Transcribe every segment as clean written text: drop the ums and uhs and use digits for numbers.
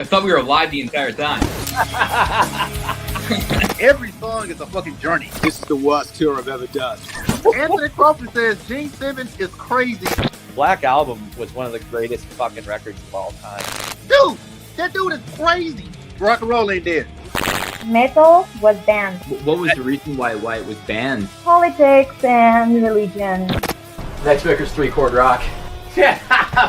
I thought we were live the entire time. Every song is a fucking journey. This is the worst tour I've ever done. Anthony Crawford says Gene Simmons is crazy. Black Album was one of the greatest fucking records of all time. Dude, that dude is crazy. Rock and roll ain't dead. Metal was banned. What was the reason why it was banned? Politics and religion. Next record's 3-chord rock. Yeah,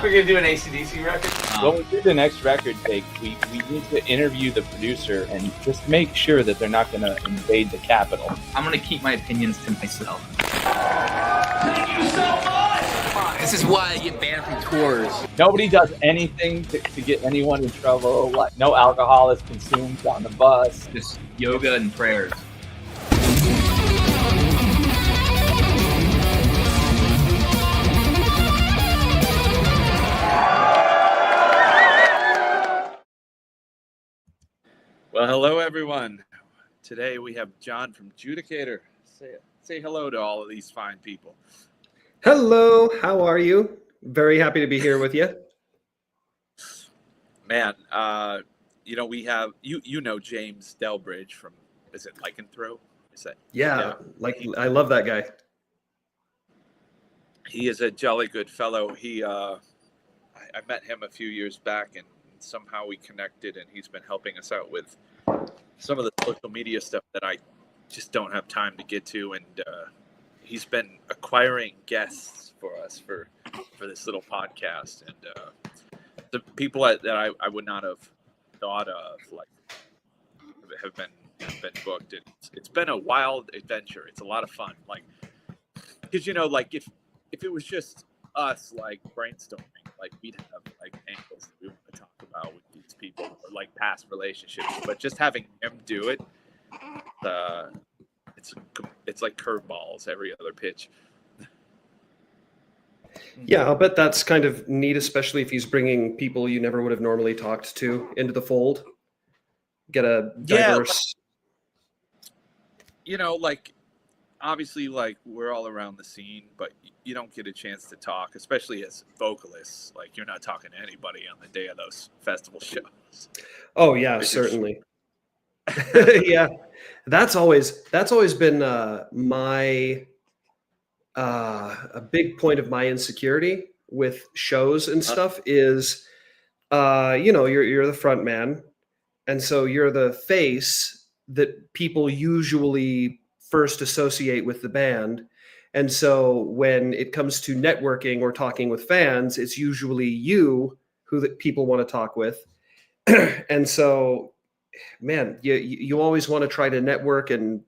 we're gonna do an AC/DC record. When we do the next record take, we need to interview the producer and just make sure that they're not going to invade the Capitol. I'm going to keep my opinions to myself. Thank you so much! This is why I get banned from tours. Nobody does anything to get anyone in trouble. Like, no alcohol is consumed on the bus. Just yoga and prayers. Well, hello, everyone. Today we have John from Judicator. Say hello to all of these fine people. Hello, how are you? Very happy to be here with you. Man, we have you know James Delbridge from, is it Lycanthrope? Is that? Yeah, I love that guy. He is a jolly good fellow. I met him a few years back, and somehow we connected, and he's been helping us out with some of the social media stuff that I just don't have time to get to, and he's been acquiring guests for us for this little podcast, and the people that I would not have thought of have been booked. It's been a wild adventure. It's a lot of fun, because if it was just us brainstorming, we'd have angles that we want to talk about with these people or past relationships, but just having him do it, it's like curveballs every other pitch. Yeah, I'll bet that's kind of neat, especially if he's bringing people you never would have normally talked to into the fold. Get a diverse... Obviously, we're all around the scene, but you don't get a chance to talk, especially as vocalists. You're not talking to anybody on the day of those festival shows. Oh yeah, certainly. Yeah, that's always been my a big point of my insecurity with shows and stuff is, you're the front man, and so you're the face that people usually first associate with the band. And so when it comes to networking or talking with fans, it's usually you who the people want to talk with. And so, man, you always want to try to network and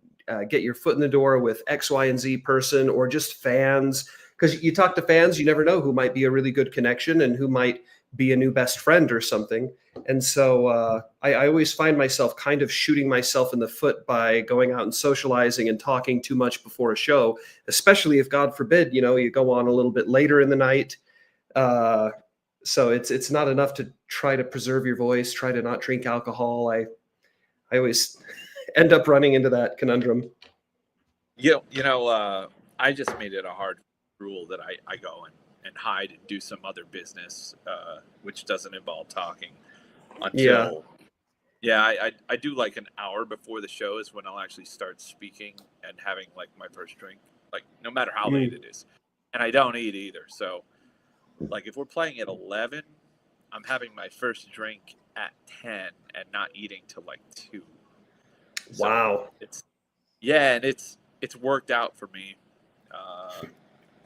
get your foot in the door with X, Y, and Z person, or just fans. Because you talk to fans, you never know who might be a really good connection and who might be a new best friend or something. And so I always find myself kind of shooting myself in the foot by going out and socializing and talking too much before a show, especially if, God forbid, you go on a little bit later in the night. So it's not enough to try to preserve your voice, try to not drink alcohol. I always end up running into that conundrum. I just made it a hard rule that I go and hide and do some other business, which doesn't involve talking until I do an hour before the show is when I'll actually start speaking and having my first drink, no matter how late it is. And I don't eat either. So if we're playing at 11, I'm having my first drink at 10 and not eating till 2. So wow. And it's worked out for me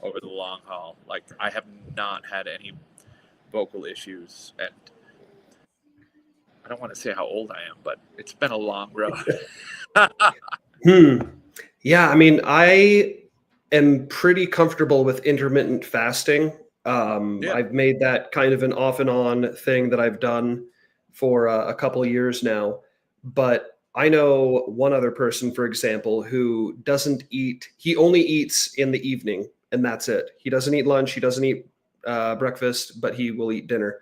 over the long haul. I have not had any vocal issues, and I don't want to say how old I am, but it's been a long road. Yeah, I mean, I am pretty comfortable with intermittent fasting. I've made that kind of an off and on thing that I've done for a couple of years now. But I know one other person, for example, who doesn't eat. He only eats in the evening, and that's it. He doesn't eat lunch. He doesn't eat breakfast, but he will eat dinner.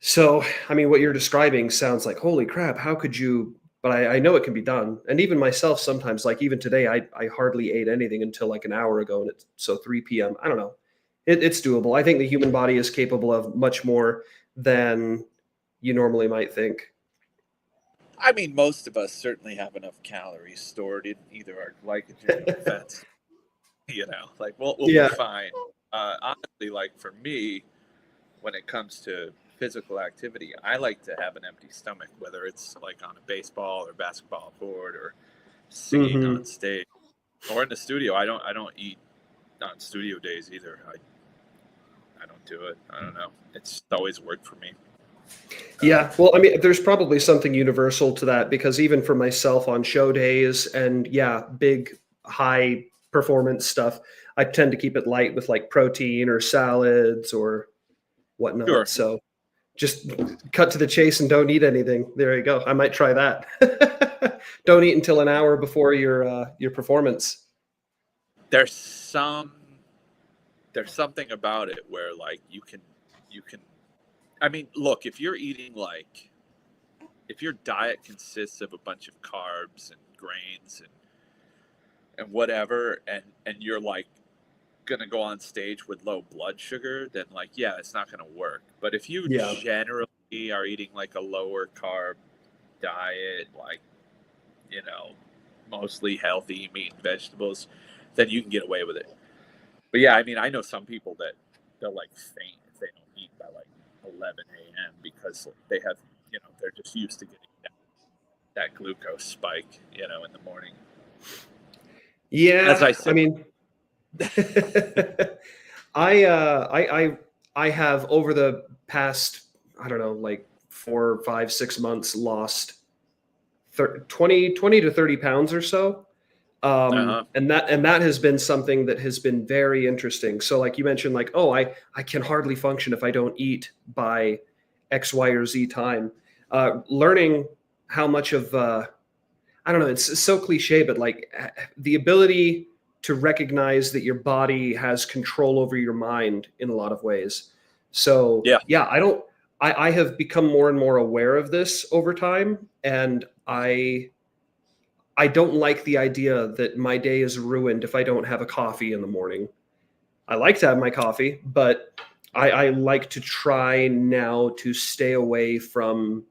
So, I mean, what you're describing sounds like, holy crap, how could you? But I know it can be done. And even myself, sometimes, even today, I hardly ate anything until an hour ago. And so 3 p.m. I don't know. It's doable. I think the human body is capable of much more than you normally might think. I mean, most of us certainly have enough calories stored in either our glycogen or fats. You know, like we'll Yeah. be fine. Honestly, like for me, when it comes to physical activity, I like to have an empty stomach, whether it's like on a baseball or basketball court or singing on stage or in the studio. I don't eat on studio days either. I don't do it. I don't know. It's always worked for me. Yeah, well, I mean, there's probably something universal to that, because even for myself on show days and big high performance stuff, I tend to keep it light with like protein or salads or whatnot. Sure. So just cut to the chase and don't eat anything. There you go. I might try that. Don't eat until an hour before your performance. There's something about it where like you can I mean, look, if you're eating if your diet consists of a bunch of carbs and grains and whatever, and you're like gonna go on stage with low blood sugar, then like it's not gonna work. But if you generally are eating like a lower carb diet, like mostly healthy meat and vegetables, then you can get away with it. But yeah, I mean, I know some people that they'll like faint if they don't eat by like 11 a.m. because they have, they're just used to getting that glucose spike, in the morning. Yeah, as I said, I mean, I have over the past, I don't know, like 4, 5, 6 months lost 20 to 30 pounds or so. And that has been something that has been very interesting. So like you mentioned, like, oh, I can hardly function if I don't eat by X, Y, or Z time. Learning how much of, I don't know, it's so cliche, but like the ability to recognize that your body has control over your mind in a lot of ways. So I have become more and more aware of this over time. And I don't like the idea that my day is ruined if I don't have a coffee in the morning. I like to have my coffee, but I like to try now to stay away from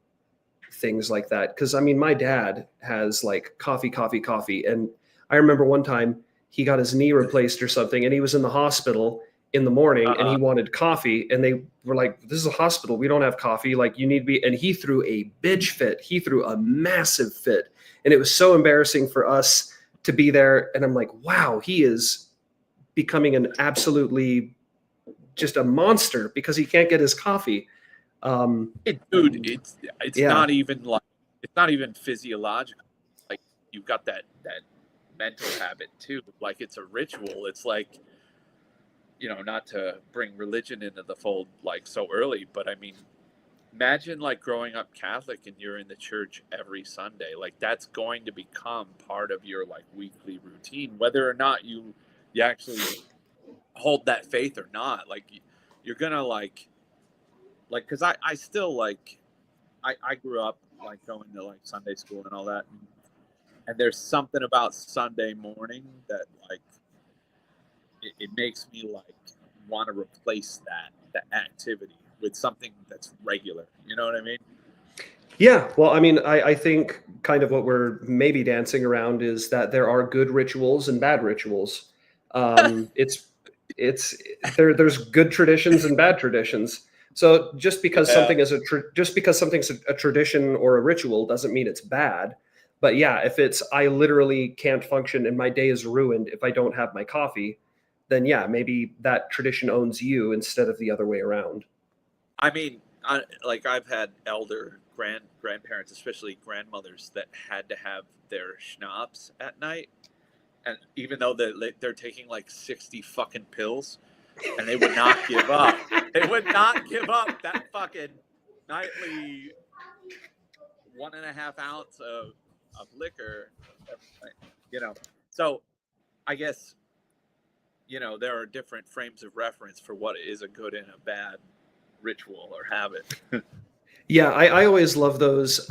things like that. Because, I mean, my dad has like coffee. And I remember one time he got his knee replaced or something, and he was in the hospital in the morning and he wanted coffee. And they were like, this is a hospital. We don't have coffee. Like, you need to be. And he threw a bitch fit. He threw a massive fit. And it was so embarrassing for us to be there. And I'm like, wow, he is becoming an absolutely just a monster because he can't get his coffee. Dude, it's not even like, it's not even physiological. Like, you've got that mental habit too. Like, it's a ritual. It's like, not to bring religion into the fold like so early, but I mean, imagine like growing up Catholic and you're in the church every Sunday. Like, that's going to become part of your like weekly routine, whether or not you actually hold that faith or not. Like, you're gonna like, because I still like, I grew up like going to like Sunday school and all that, and there's something about Sunday morning that like it makes me like want to replace that activity with something that's regular. You know what I mean? Yeah. Well, I mean, I think kind of what we're maybe dancing around is that there are good rituals and bad rituals. There's good traditions and bad traditions. So just because something is something's a tradition or a ritual doesn't mean it's bad. But yeah, if it's, I literally can't function and my day is ruined if I don't have my coffee, then yeah, maybe that tradition owns you instead of the other way around. I mean, I've had elder grandparents, especially grandmothers, that had to have their schnapps at night, and even though they're taking like 60 fucking pills, and they would not give up. They would not give up that fucking nightly 1.5 ounce of liquor, So I guess, there are different frames of reference for what is a good and a bad ritual or habit. Yeah, I always love those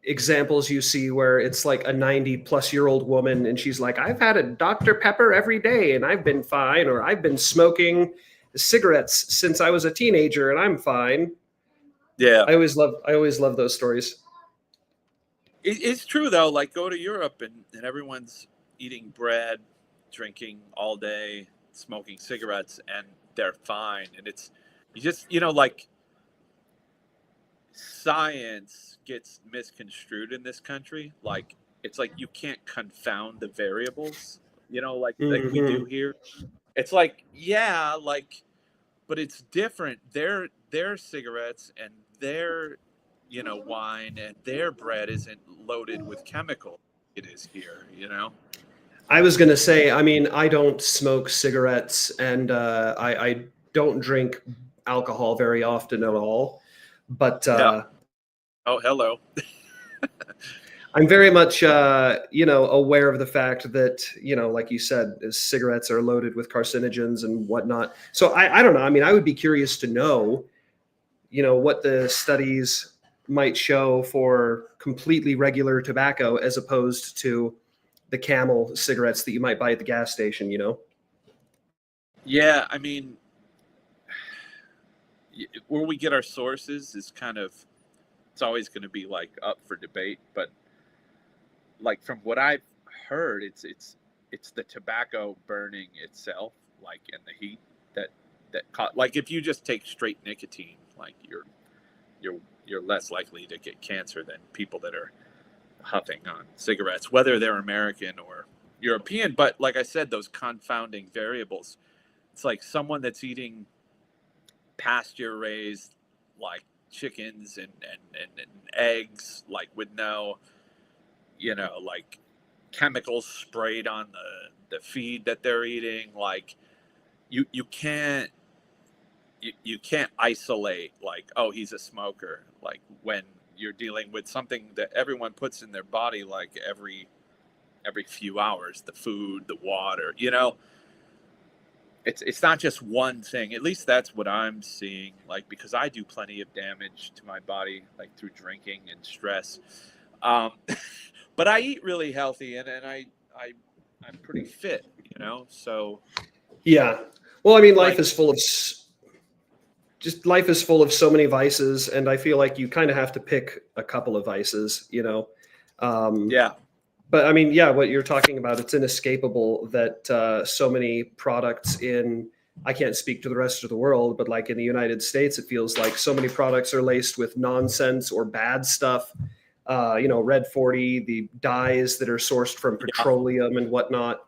examples you see where it's like a 90-plus-year-old woman and she's like, I've had a Dr. Pepper every day and I've been fine, or I've been smoking cigarettes since I was a teenager and I'm fine. Yeah, I always love those stories. it's true though. Like go to Europe and everyone's eating bread, drinking all day, smoking cigarettes, and they're fine. And it's you just like science gets misconstrued in this country. Like it's like you can't confound the variables. Like we do here. It's like but it's different. Their cigarettes and their wine and their bread isn't loaded with chemicals. It is here. I was going to say, I mean, I don't smoke cigarettes and I don't drink alcohol very often at all. But Oh, hello. I'm very much, aware of the fact that, like you said, cigarettes are loaded with carcinogens and whatnot. So I don't know. I mean, I would be curious to know, what the studies might show for completely regular tobacco as opposed to the Camel cigarettes that you might buy at the gas station, Yeah, I mean, where we get our sources is it's always going to be like up for debate, but like from what I've heard, it's the tobacco burning itself, like in the heat that like if you just take straight nicotine, like you're less likely to get cancer than people that are huffing on cigarettes, whether they're American or European. But like I said, those confounding variables, it's like someone that's eating pasture raised like chickens and eggs, like with no like chemicals sprayed on the feed that they're eating. Like you can't isolate like, oh, he's a smoker, like when you're dealing with something that everyone puts in their body like every few hours, the food, the water, it's not just one thing. At least that's what I'm seeing, like, because I do plenty of damage to my body, like through drinking and stress. But I eat really healthy and I'm pretty fit, so. Yeah. Well, I mean, life is full of so many vices, and I feel like you kind of have to pick a couple of vices, Yeah. But I mean, yeah, what you're talking about, it's inescapable that so many products I can't speak to the rest of the world, but like in the United States, it feels like so many products are laced with nonsense or bad stuff. Red 40, the dyes that are sourced from petroleum and whatnot.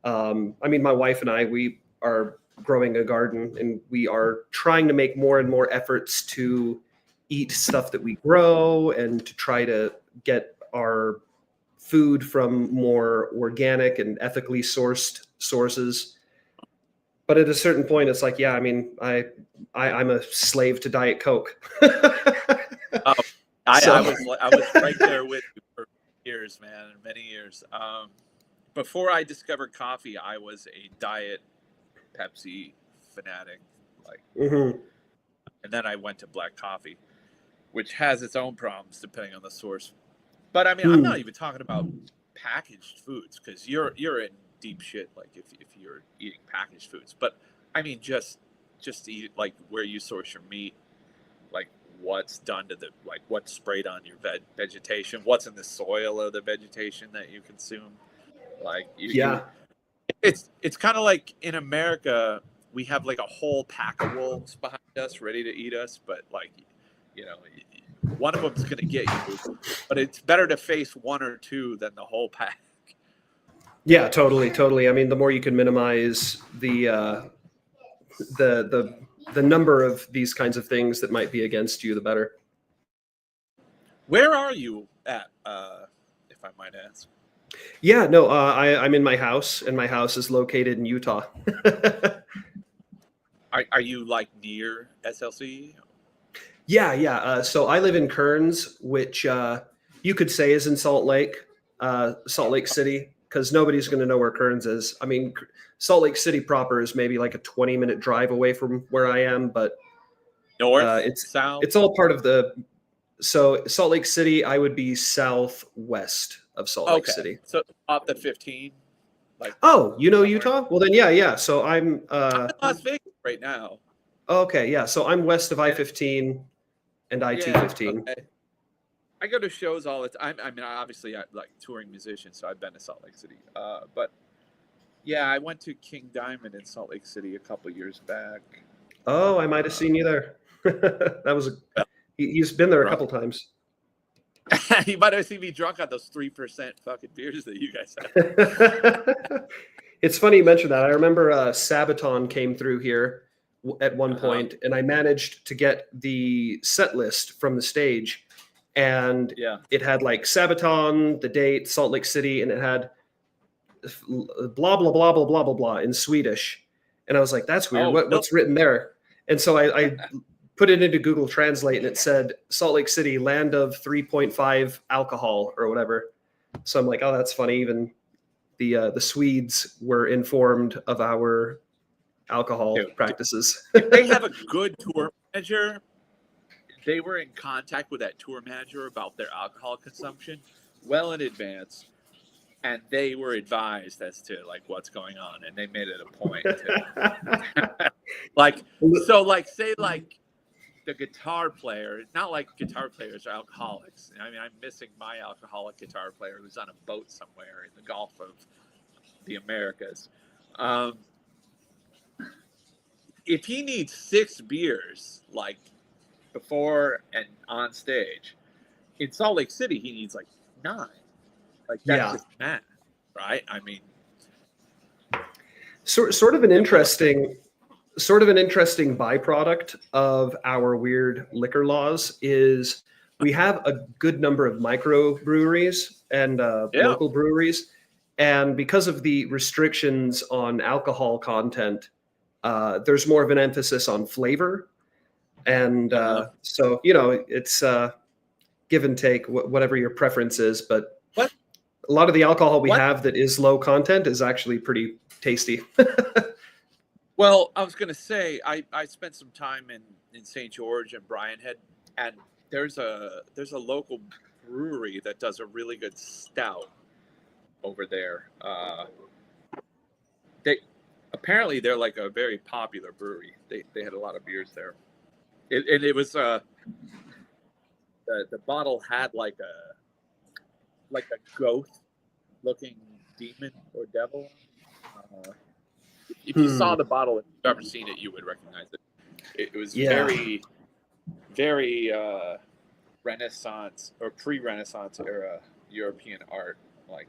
I mean, my wife and I, we are growing a garden and we are trying to make more and more efforts to eat stuff that we grow and to try to get our food from more organic and ethically sourced sources. But at a certain point, it's like, yeah, I mean, I'm a slave to Diet Coke. I was right there with you for years, man, many years. Before I discovered coffee, I was a Diet Pepsi fanatic, like, and then I went to black coffee, which has its own problems depending on the source. But I mean, I'm not even talking about packaged foods, because you're in deep shit, like if you're eating packaged foods. But I mean, just eat like where you source your meat, like what's done to what's sprayed on your vegetation, what's in the soil of the vegetation that you consume. Like it's kind of like in America, we have like a whole pack of wolves behind us ready to eat us, but like, one of them's going to get you, but it's better to face one or two than the whole pack. Yeah, totally. I mean, the more you can minimize the number of these kinds of things that might be against you, the better. Where are you at, if I might ask? Yeah, no, I'm in my house, and my house is located in Utah. Are you like near SLC? Yeah. So I live in Kearns, which you could say is in Salt Lake City, because nobody's going to know where Kearns is. I mean, Salt Lake City proper is maybe like a 20-minute drive away from where I am, but North, south. It's all part of so Salt Lake City, I would be southwest of Salt Lake City. So off the 15. Like, Utah? Well then, yeah. So I'm in Las Vegas right now. Okay, yeah. So I'm west of I-15, and I-215. Okay. I go to shows all the time. I mean, obviously, I like touring musician, so I've been to Salt Lake City. But yeah, I went to King Diamond in Salt Lake City a couple years back. Oh, I might have seen you there. That was he's been there a couple times. You might have seen me drunk on those 3% fucking beers that you guys have. It's funny you mentioned that. I remember Sabaton came through here at one point, and I managed to get the set list from the stage, and it had like Sabaton, the date, Salt Lake City, and it had blah blah blah blah blah blah blah in Swedish, and I was like, "That's weird. What's written there?" And so I put it into Google Translate, and it said Salt Lake City, land of 3.5 alcohol or whatever. So I'm like, "Oh, that's funny." Even the Swedes were informed of our alcohol practices. If they have a good tour manager, they were in contact with that tour manager about their alcohol consumption well in advance. And they were advised as to like what's going on, and they made it a point to say the guitar player, not like guitar players are alcoholics. I mean, I'm missing my alcoholic guitar player who's on a boat somewhere in the Gulf of the Americas. If he needs 6 beers, like before and on stage, in Salt Lake City, he needs like 9. Like that's just math, right? I mean, sort of an interesting byproduct of our weird liquor laws is we have a good number of microbreweries and local breweries, and because of the restrictions on alcohol content, there's more of an emphasis on flavor, and so it's give and take, whatever your preference is, but. A lot of the alcohol we have that is low content is actually pretty tasty. Well, I was going to say, I spent some time in St. George and Bryan Head, and there's a local brewery that does a really good stout over there. They're like a very popular brewery. They had a lot of beers there. It was the bottle had like a ghost looking demon or devil. If you saw the bottle, if you've ever seen it, you would recognize it. It was very, very Renaissance or pre-Renaissance era European art, like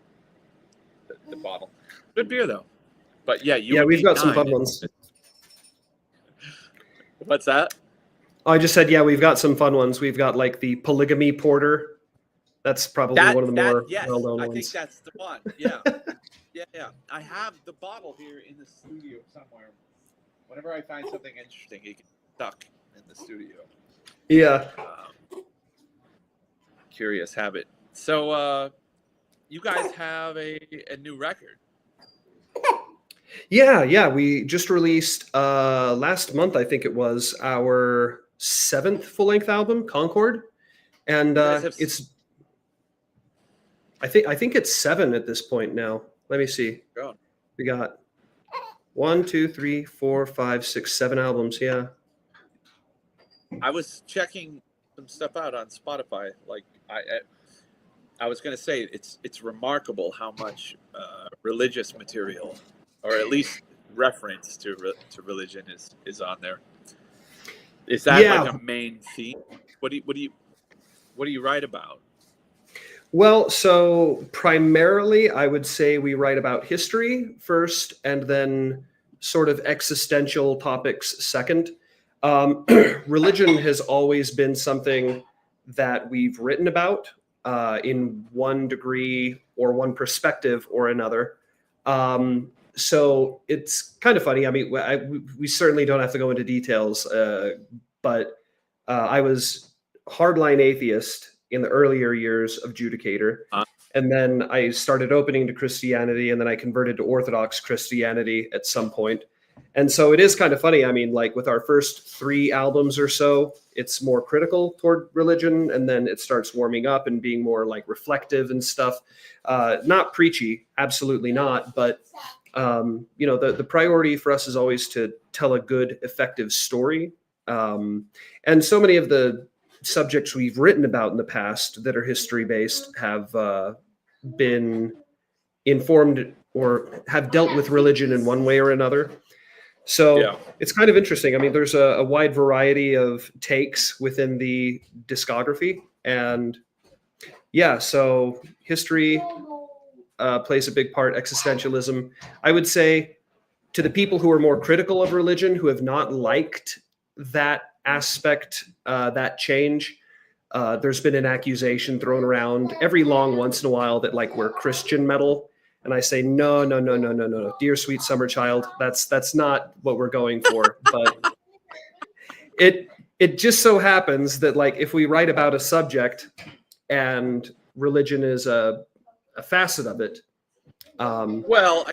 the bottle. Good beer though. But we've got some fun ones. What's that? I just said, we've got some fun ones. We've got like the polygamy porter. That's probably one of the more well-known ones. I think that's the one. Yeah. Yeah. I have the bottle here in the studio somewhere. Whenever I find something interesting, it gets stuck in the studio. Yeah. Curious habit. So you guys have a new record. Yeah. We just released last month, I think it was, our 7th full-length album, Concord. And it's... I think it's 7 at this point now. Let me see. Go. We got 1, 2, 3, 4, 5, 6, 7 albums. Yeah. I was checking some stuff out on Spotify. Like I was going to say, it's remarkable how much religious material, or at least reference to religion, is on there. Is that like a main theme? What do you write about? Well, so primarily I would say we write about history first, and then sort of existential topics second. Religion has always been something that we've written about in one degree or one perspective or another. So it's kind of funny. I mean, we certainly don't have to go into details, but I was hardline atheist in the earlier years of Judicator. And then I started opening to Christianity, and then I converted to Orthodox Christianity at some point. And so it is kind of funny. I mean, like with our first 3 albums or so, it's more critical toward religion, and then it starts warming up and being more like reflective and stuff. Not preachy, absolutely not. But, the priority for us is always to tell a good, effective story. And so many of the subjects we've written about in the past that are history based have been informed or have dealt with religion in one way or another. So Yeah. it's kind of interesting. I mean, there's a wide variety of takes within the discography, and yeah, so history plays a big part. Existentialism, I would say, to the people who are more critical of religion, who have not liked that aspect, that change, there's been an accusation thrown around every long once in a while that like we're Christian metal. And I say, no, dear sweet summer child, that's not what we're going for. But it just so happens that like if we write about a subject and religion is a facet of it. Well,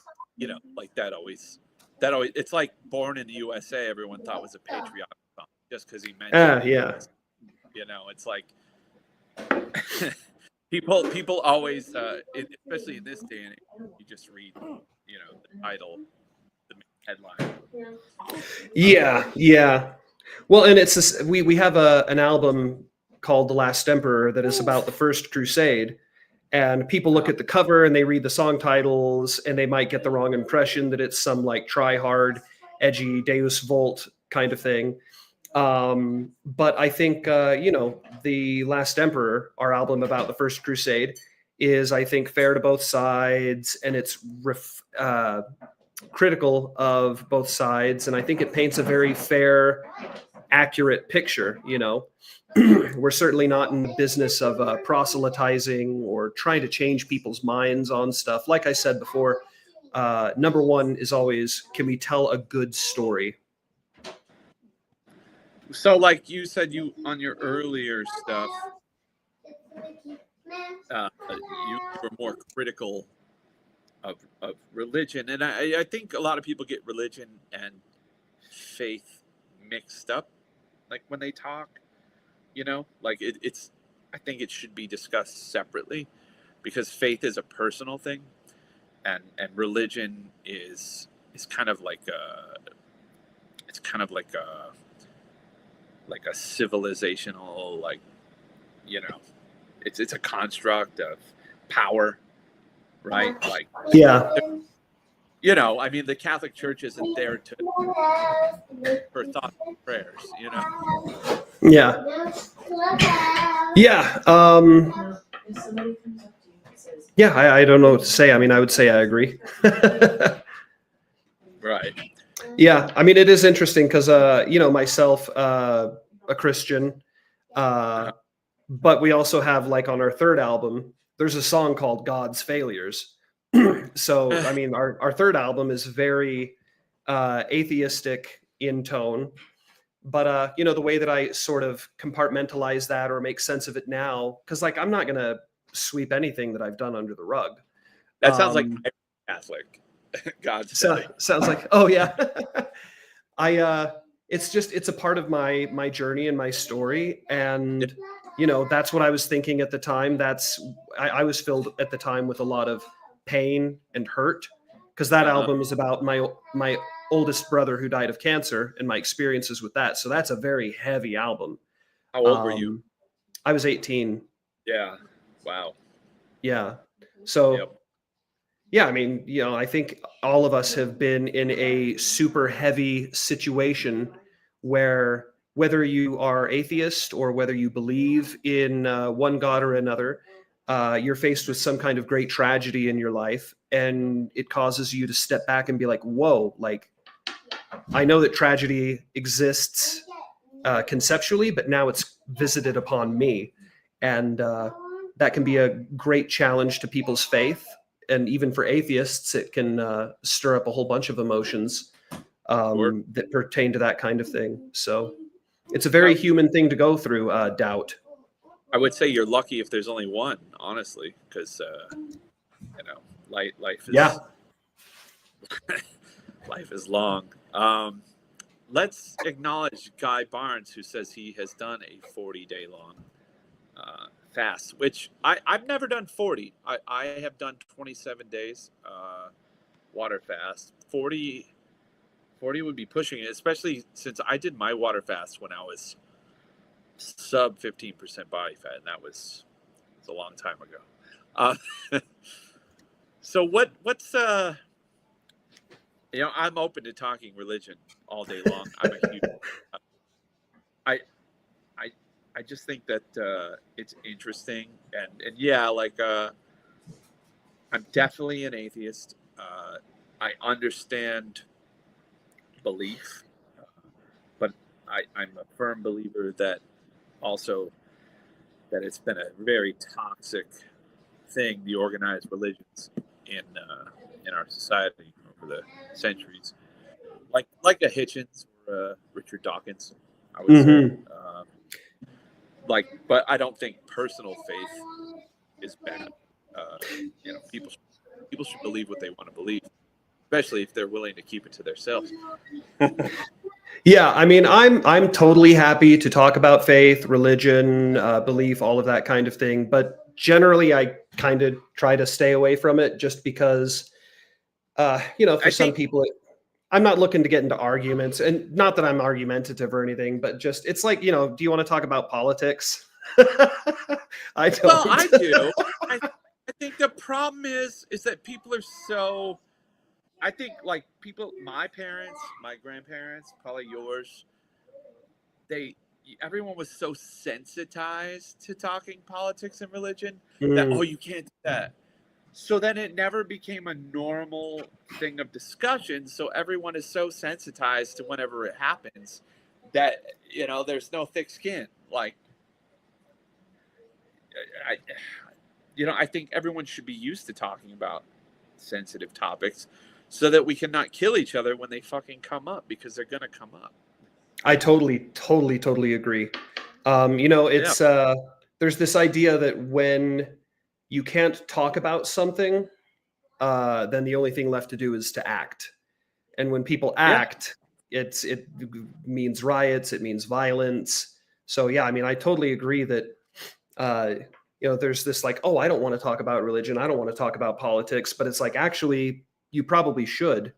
like that always, it's like Born in the USA. Everyone thought was a patriotic song just because he mentioned it. Yeah. It's like people always, especially in this day and age, you just read, the title, the headline. Yeah. Well, and it's we have an album called The Last Emperor that is about the First Crusade, and people look at the cover and they read the song titles and they might get the wrong impression that it's some like try hard, edgy Deus Vult kind of thing. But I think, The Last Emperor, our album about the First Crusade, is, I think, fair to both sides, and it's critical of both sides. And I think it paints a very fair, accurate picture. We're certainly not in the business of proselytizing or trying to change people's minds on stuff. Like I said before, number one is always, can we tell a good story? So, like you said, you on your earlier stuff, you were more critical of religion, and I think a lot of people get religion and faith mixed up, like when they talk. Like it's. I think it should be discussed separately, because faith is a personal thing, and religion is kind of like a. It's kind of like a civilizational, it's a construct of power, right? Like, Yeah. I mean, the Catholic Church isn't there for thoughts and prayers, Yeah. Yeah. I don't know what to say. I mean, I would say I agree. Right. Yeah, I mean, it is interesting because, myself, a Christian, but we also have, like, on our third album, there's a song called God's Failures. So, I mean, our third album is very atheistic in tone. But, the way that I sort of compartmentalize that or make sense of it now, because, like, I'm not going to sweep anything that I've done under the rug. That sounds like Catholic. God's sounds like, oh yeah. It's a part of my journey and my story, and that's what I was thinking at the time. I was filled at the time with a lot of pain and hurt, because that album is about my oldest brother who died of cancer and my experiences with that. So that's a very heavy album. How old were you? I was 18. Yeah. Wow. Yeah. So. Yep. Yeah, I mean, I think all of us have been in a super heavy situation where, whether you are atheist or whether you believe in one God or another, you're faced with some kind of great tragedy in your life, and it causes you to step back and be like, whoa, like, I know that tragedy exists conceptually, but now it's visited upon me. And that can be a great challenge to people's faith. And even for atheists, it can stir up a whole bunch of emotions that pertain to that kind of thing. So it's a very human thing to go through, doubt. I would say you're lucky if there's only one, honestly, because, life is life is long. Let's acknowledge Guy Barnes, who says he has done a 40-day long fast, which I've never done 40. I have done 27 days water fast. 40 would be pushing it, especially since I did my water fast when I was sub 15% body fat, and that was a long time ago. So what's I'm open to talking religion all day long. I'm a huge I just think that it's interesting, and yeah, like I'm definitely an atheist. I understand belief, but I'm a firm believer that also that it's been a very toxic thing, the organized religions in our society over the centuries, like a Hitchens or Richard Dawkins, I would say. But I don't think personal faith is bad. People should believe what they want to believe, especially if they're willing to keep it to themselves. Yeah, I mean, I'm totally happy to talk about faith, religion, belief, all of that kind of thing. But generally, I kind of try to stay away from it, just because, for some people, I'm not looking to get into arguments, and not that I'm argumentative or anything, but just it's like, do you want to talk about politics? I don't. Well, I do. I think the problem is that people are so. I think like people, my parents, my grandparents, probably yours, everyone was so sensitized to talking politics and religion that, you can't do that. So then it never became a normal thing of discussion. So everyone is so sensitized to whenever it happens that, there's no thick skin. Like, I think everyone should be used to talking about sensitive topics, so that we cannot kill each other when they fucking come up, because they're going to come up. I totally agree. It's there's this idea that when you can't talk about something, then the only thing left to do is to act. And when people act, it means riots, it means violence. So yeah, I mean, I totally agree that there's this like, I don't want to talk about religion, I don't want to talk about politics, but it's like, actually, you probably should.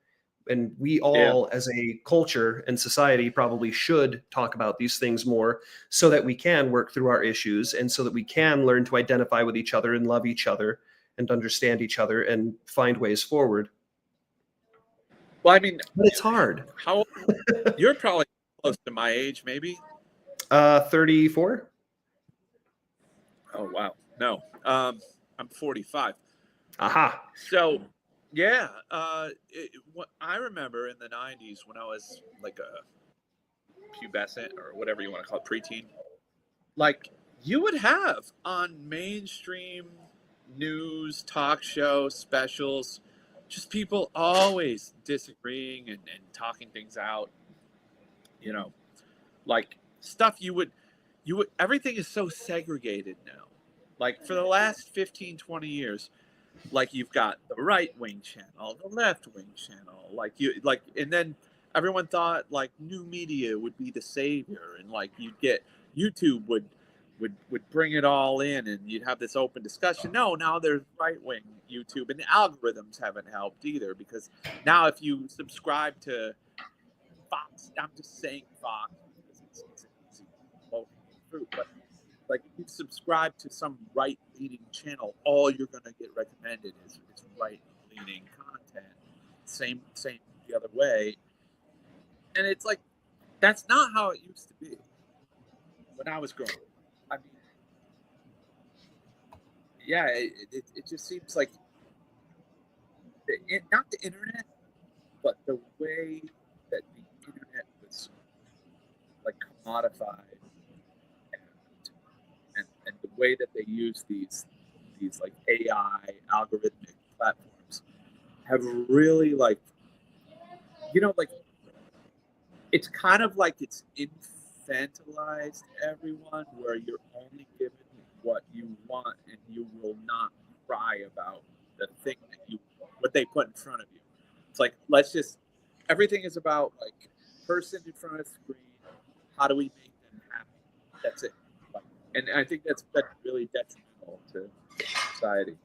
And we all, as a culture and society, probably should talk about these things more, so that we can work through our issues, and so that we can learn to identify with each other and love each other and understand each other and find ways forward. Well, I mean, but it's hard. You're probably close to my age, maybe. 34. Oh wow, no, I'm 45. Aha. So. Yeah, what I remember in the 90s when I was like a pubescent, or whatever you want to call it, preteen, like you would have on mainstream news, talk show, specials, just people always disagreeing and talking things out, like stuff you would, everything is so segregated now. Like for the last 15, 20 years, like you've got the right-wing channel, the left-wing channel, and then everyone thought like new media would be the savior, and like you'd get YouTube would bring it all in, and you'd have this open discussion. No, now there's right-wing YouTube, and the algorithms haven't helped either, because now if you subscribe to Fox, I'm just saying Fox because it's easy, but like if you subscribe to some right-leaning channel, all you're going to get recommended is right-leaning content. Same the other way. And it's like, that's not how it used to be when I was growing up. I mean, yeah, it just seems like, not the internet, but the way that the internet was like commodified, and the way that they use these like AI algorithmic platforms have really like it's kind of like it's infantilized everyone, where you're only given what you want, and you will not cry about the thing that what they put in front of you. It's like, everything is about like person in front of the screen. How do we make them happy? That's it. And I think that's really detrimental to society.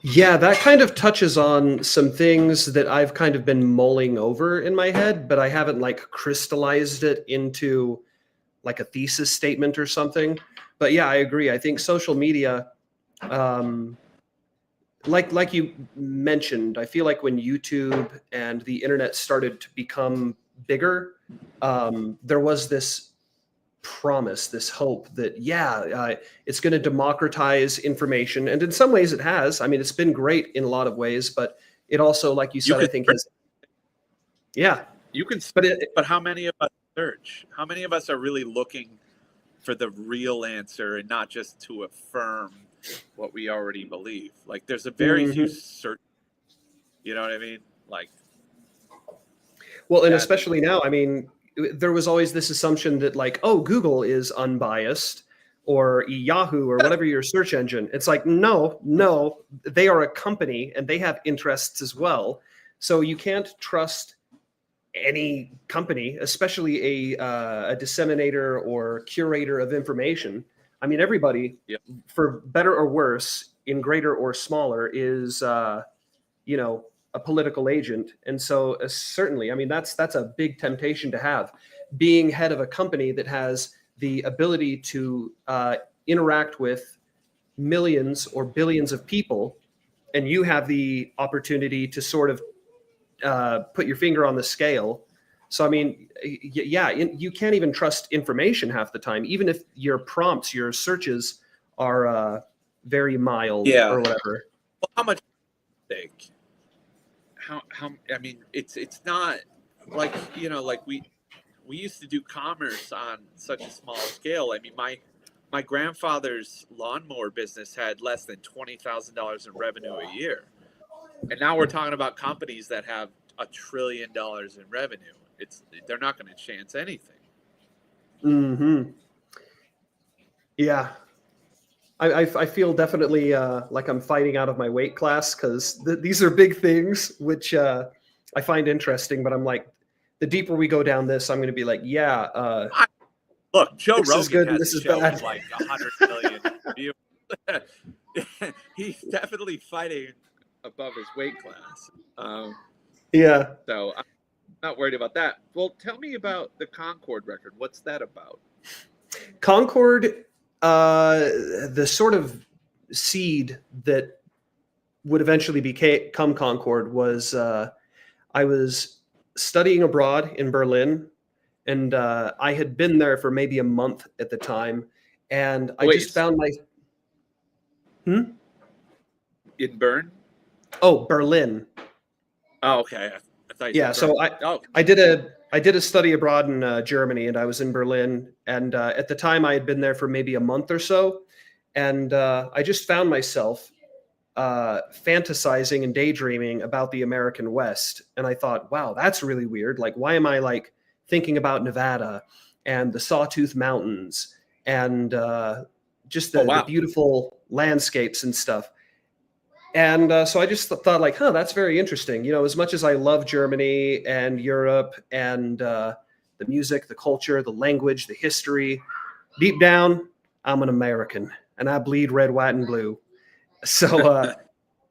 Yeah, that kind of touches on some things that I've kind of been mulling over in my head, but I haven't like crystallized it into like a thesis statement or something. But yeah, I agree. I think social media, like you mentioned, I feel like when YouTube and the internet started to become bigger, there was this promise, this hope that it's going to democratize information, and in some ways it has. I mean, it's been great in a lot of ways, but it also, like you said, I think has. Yeah, you can, but how many of us search? How many of us are really looking for the real answer and not just to affirm what we already believe? Like, there's a very few search. You know what I mean? Like, well, and especially now, I mean, there was always this assumption that like, oh, Google is unbiased, or Yahoo, or whatever your search engine. It's like, no, they are a company and they have interests as well. So you can't trust any company, especially a disseminator or curator of information. I mean, everybody, for better or worse, in greater or smaller, is a political agent. And so certainly, I mean, that's a big temptation to have, being head of a company that has the ability to interact with millions or billions of people, and you have the opportunity to sort of put your finger on the scale. So, I mean, you can't even trust information half the time, even if your prompts, your searches are very mild or whatever. Well, how much stake? How I mean, it's not like, like we used to do commerce on such a small scale. I mean, my grandfather's lawnmower business had less than $20,000 in revenue a year, and now we're talking about companies that have $1 trillion in revenue. They're not going to chance anything. Yeah. I feel definitely like I'm fighting out of my weight class, because these are big things, which I find interesting. But I'm like, the deeper we go down this, I'm going to be like, look, Joe this Rogan is good, has this a is show bad. with like 100 million viewers. He's definitely fighting above his weight class. So I'm not worried about that. Well, tell me about the Concord record. What's that about? Concord, the sort of seed that would eventually become Concord was I was studying abroad in Berlin, and I had been there for maybe a month at the time, and I just found my in Bern. Oh, Berlin. Oh, okay. I thought you said so Bern. I did a study abroad in Germany, and I was in Berlin, and at the time I had been there for maybe a month or so, and I just found myself fantasizing and daydreaming about the American West, and I thought, wow, that's really weird. Like, why am I like thinking about Nevada and the Sawtooth Mountains and just the beautiful landscapes and stuff? And so I just thought like, that's very interesting. As much as I love Germany and Europe and the music, the culture, the language, the history, deep down, I'm an American and I bleed red, white, and blue. So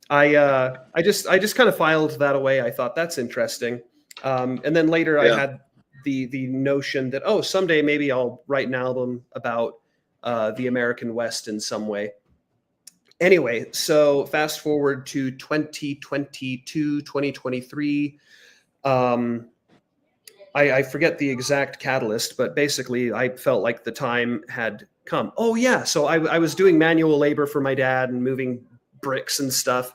I just kind of filed that away. I thought that's interesting. And then later I had the notion that, someday maybe I'll write an album about the American West in some way. Anyway, so fast forward to 2022, 2023. I forget the exact catalyst, but basically I felt like the time had come. So I was doing manual labor for my dad and moving bricks and stuff.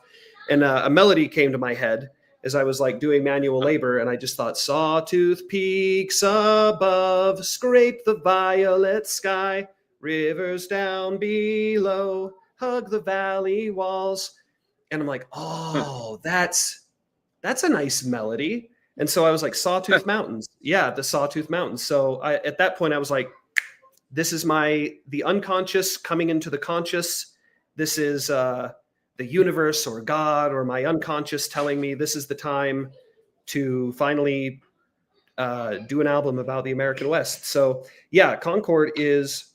And a melody came to my head as I was like doing manual labor. And I just thought, sawtooth peaks above, scrape the violet sky, rivers down below, hug the valley walls. And I'm like, that's a nice melody. And so I was like, Sawtooth Mountains. Yeah, the Sawtooth Mountains. So at that point I was like, this is the unconscious coming into the conscious. This is the universe or God or my unconscious telling me this is the time to finally do an album about the American West. So yeah, Concord is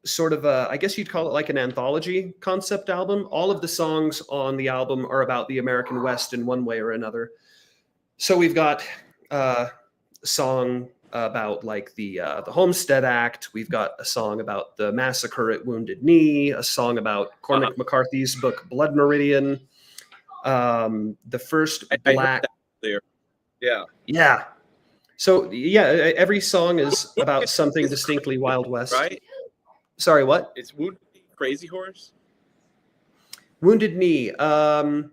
sort of I guess you'd call it like an anthology concept album. All of the songs on the album are about the American West in one way or another. So we've got a song about like the Homestead Act. We've got a song about the massacre at Wounded Knee, a song about Cormac McCarthy's book Blood Meridian, the first I Black. heard that there. Yeah. Yeah. So yeah, every song is about something It's distinctly Wild West. Right? Sorry, what? It's Wounded Knee, Crazy Horse. Wounded Knee. I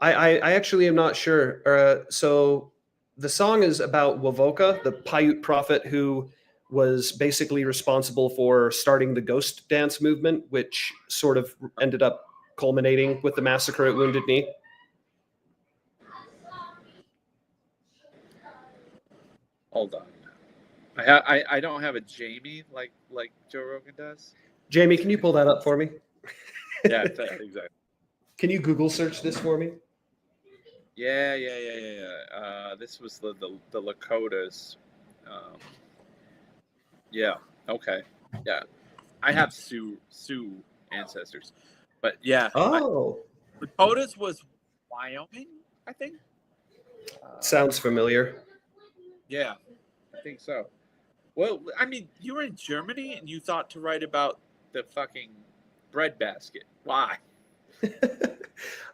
actually am not sure. So the song is about Wovoka, the Paiute prophet who was basically responsible for starting the ghost dance movement, which sort of ended up culminating with the massacre at Wounded Knee. Hold on. I don't have a Jamie like Joe Rogan does. Jamie, can you pull that up for me? Yeah, exactly. Can you Google search this for me? Yeah. This was the Lakotas. Yeah. Okay. Yeah. I have Sioux ancestors, but yeah. Oh, Lakotas was Wyoming, I think. sounds familiar. Yeah, I think so. Well, I mean, you were in Germany and you thought to write about the fucking breadbasket. Why?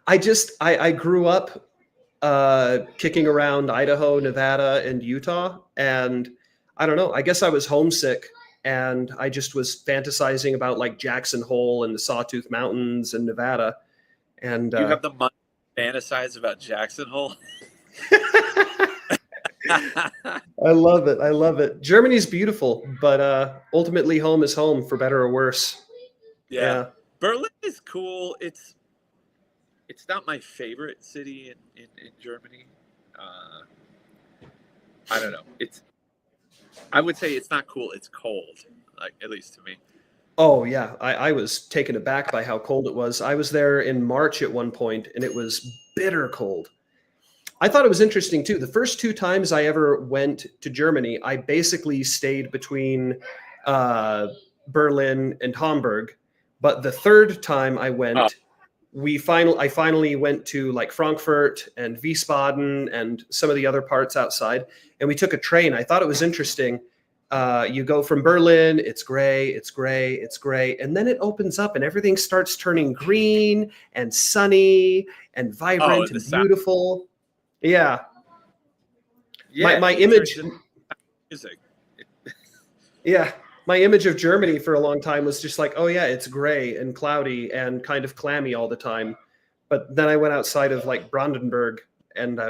I grew up kicking around Idaho, Nevada, and Utah, and I don't know. I guess I was homesick, and I just was fantasizing about like Jackson Hole and the Sawtooth Mountains and Nevada. And You have the money to fantasize about Jackson Hole. I love it. I love it. Germany's beautiful, but ultimately home is home for better or worse. Yeah. Berlin is cool. It's not my favorite city in Germany. I don't know. I would say it's not cool. It's cold, like at least to me. Oh yeah, I was taken aback by how cold it was. I was there in March at one point, and it was bitter cold. I thought it was interesting too. The first 2 times I ever went to Germany, I basically stayed between Berlin and Hamburg. But the third time I went, I finally went to like Frankfurt and Wiesbaden and some of the other parts outside, and we took a train. I thought it was interesting. You go from Berlin, it's gray, and then it opens up and everything starts turning green and sunny and vibrant and beautiful. Yeah. My image. Music. Yeah. My image of Germany for a long time was just like, oh yeah, it's gray and cloudy and kind of clammy all the time. But then I went outside of like Brandenburg and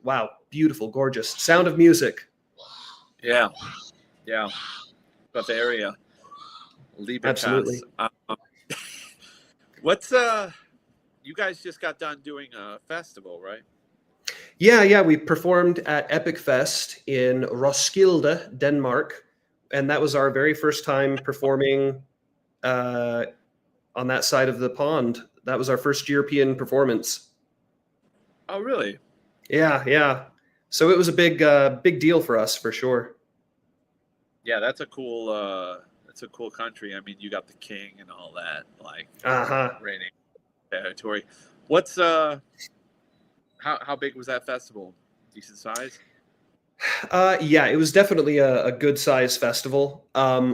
wow, beautiful, gorgeous. Sound of Music. Yeah. Bavaria. Libertas. Absolutely. What's you guys just got done doing a festival, right? Yeah, we performed at Epic Fest in Roskilde, Denmark, and that was our very first time performing on that side of the pond. That was our first European performance. Oh, really? Yeah. So it was a big deal for us, for sure. Yeah, that's a cool country. I mean, you got the king and all that, like reigning territory. What's how big was that festival? Decent size? Yeah, it was definitely a good size festival.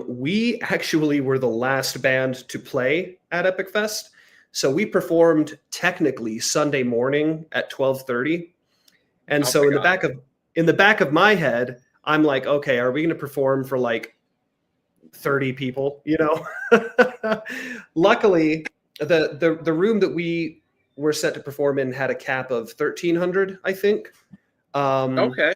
We actually were the last band to play at Epic Fest. So we performed technically Sunday morning at 12:30. And so in the back of my head, I'm like, okay, are we going to perform for like 30 people, you know? Luckily, the room that we were set to perform in had a cap of 1,300, I think. Okay.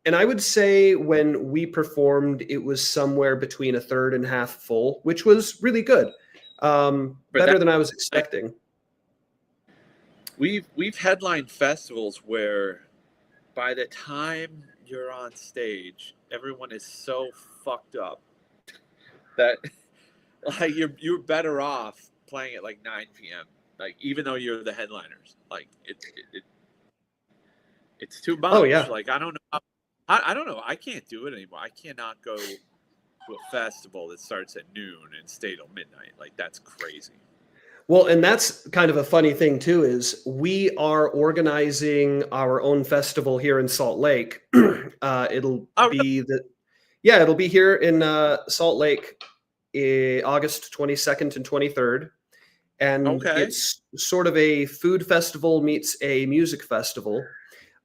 And I would say when we performed, it was somewhere between a third and half full, which was really good. Better than I was expecting. We've headlined festivals where by the time you're on stage, everyone is so fucked up that like you're better off playing at like 9 p.m. Like even though you're the headliners, like it's too much. Oh yeah. Like I don't know. I don't know. I can't do it anymore. I cannot go to a festival that starts at noon and stay till midnight. Like that's crazy. Well, and that's kind of a funny thing too, is we are organizing our own festival here in Salt Lake. It'll Oh, be it'll be here in Salt Lake, August 22nd and 23rd. And okay. it's sort of a food festival meets a music festival.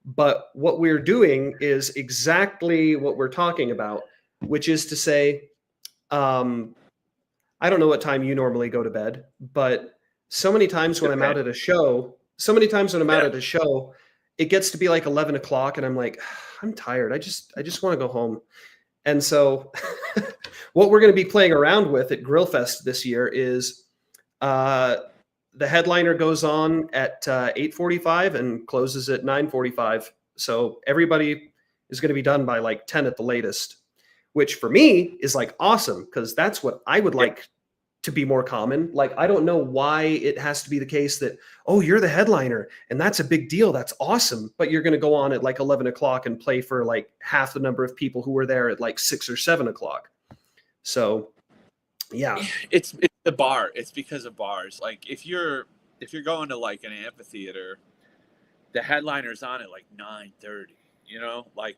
But what we're doing is exactly what we're talking about, which is to say, I don't know what time you normally go to bed, but so many times when I'm out at a show, it gets to be like 11 o'clock and I'm like, I'm tired. I just want to go home. And so what we're going to be playing around with at Grillfest this year is the headliner goes on at 8:45 and closes at 9:45. So everybody is going to be done by like 10 at the latest, which for me is like awesome because that's what I would like to be more common. Like, I don't know why it has to be the case that, oh, you're the headliner and that's a big deal. That's awesome. But you're going to go on at like 11 o'clock and play for like half the number of people who were there at like 6 or 7 o'clock. So yeah, It's the bar. It's because of bars. Like if you're going to like an amphitheater, the headliner's on at like 9:30. You know, like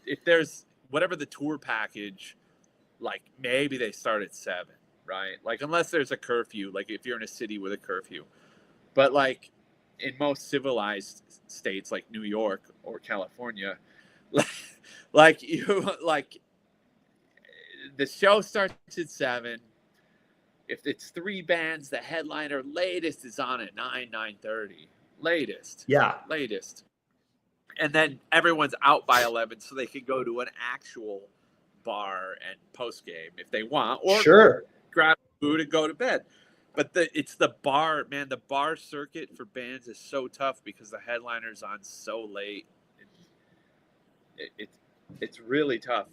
if there's whatever the tour package, like maybe they start at 7, right? Like unless there's a curfew, like if you're in a city with a curfew. But like in most civilized states like New York or California, like you like the show starts at 7. If it's 3 bands, the headliner latest is on at 9:30. Latest. And then everyone's out by 11 so they can go to an actual bar and post game if they want, or grab food and go to bed. But it's the bar, man. The bar circuit for bands is so tough because the headliner's on so late. It's really tough,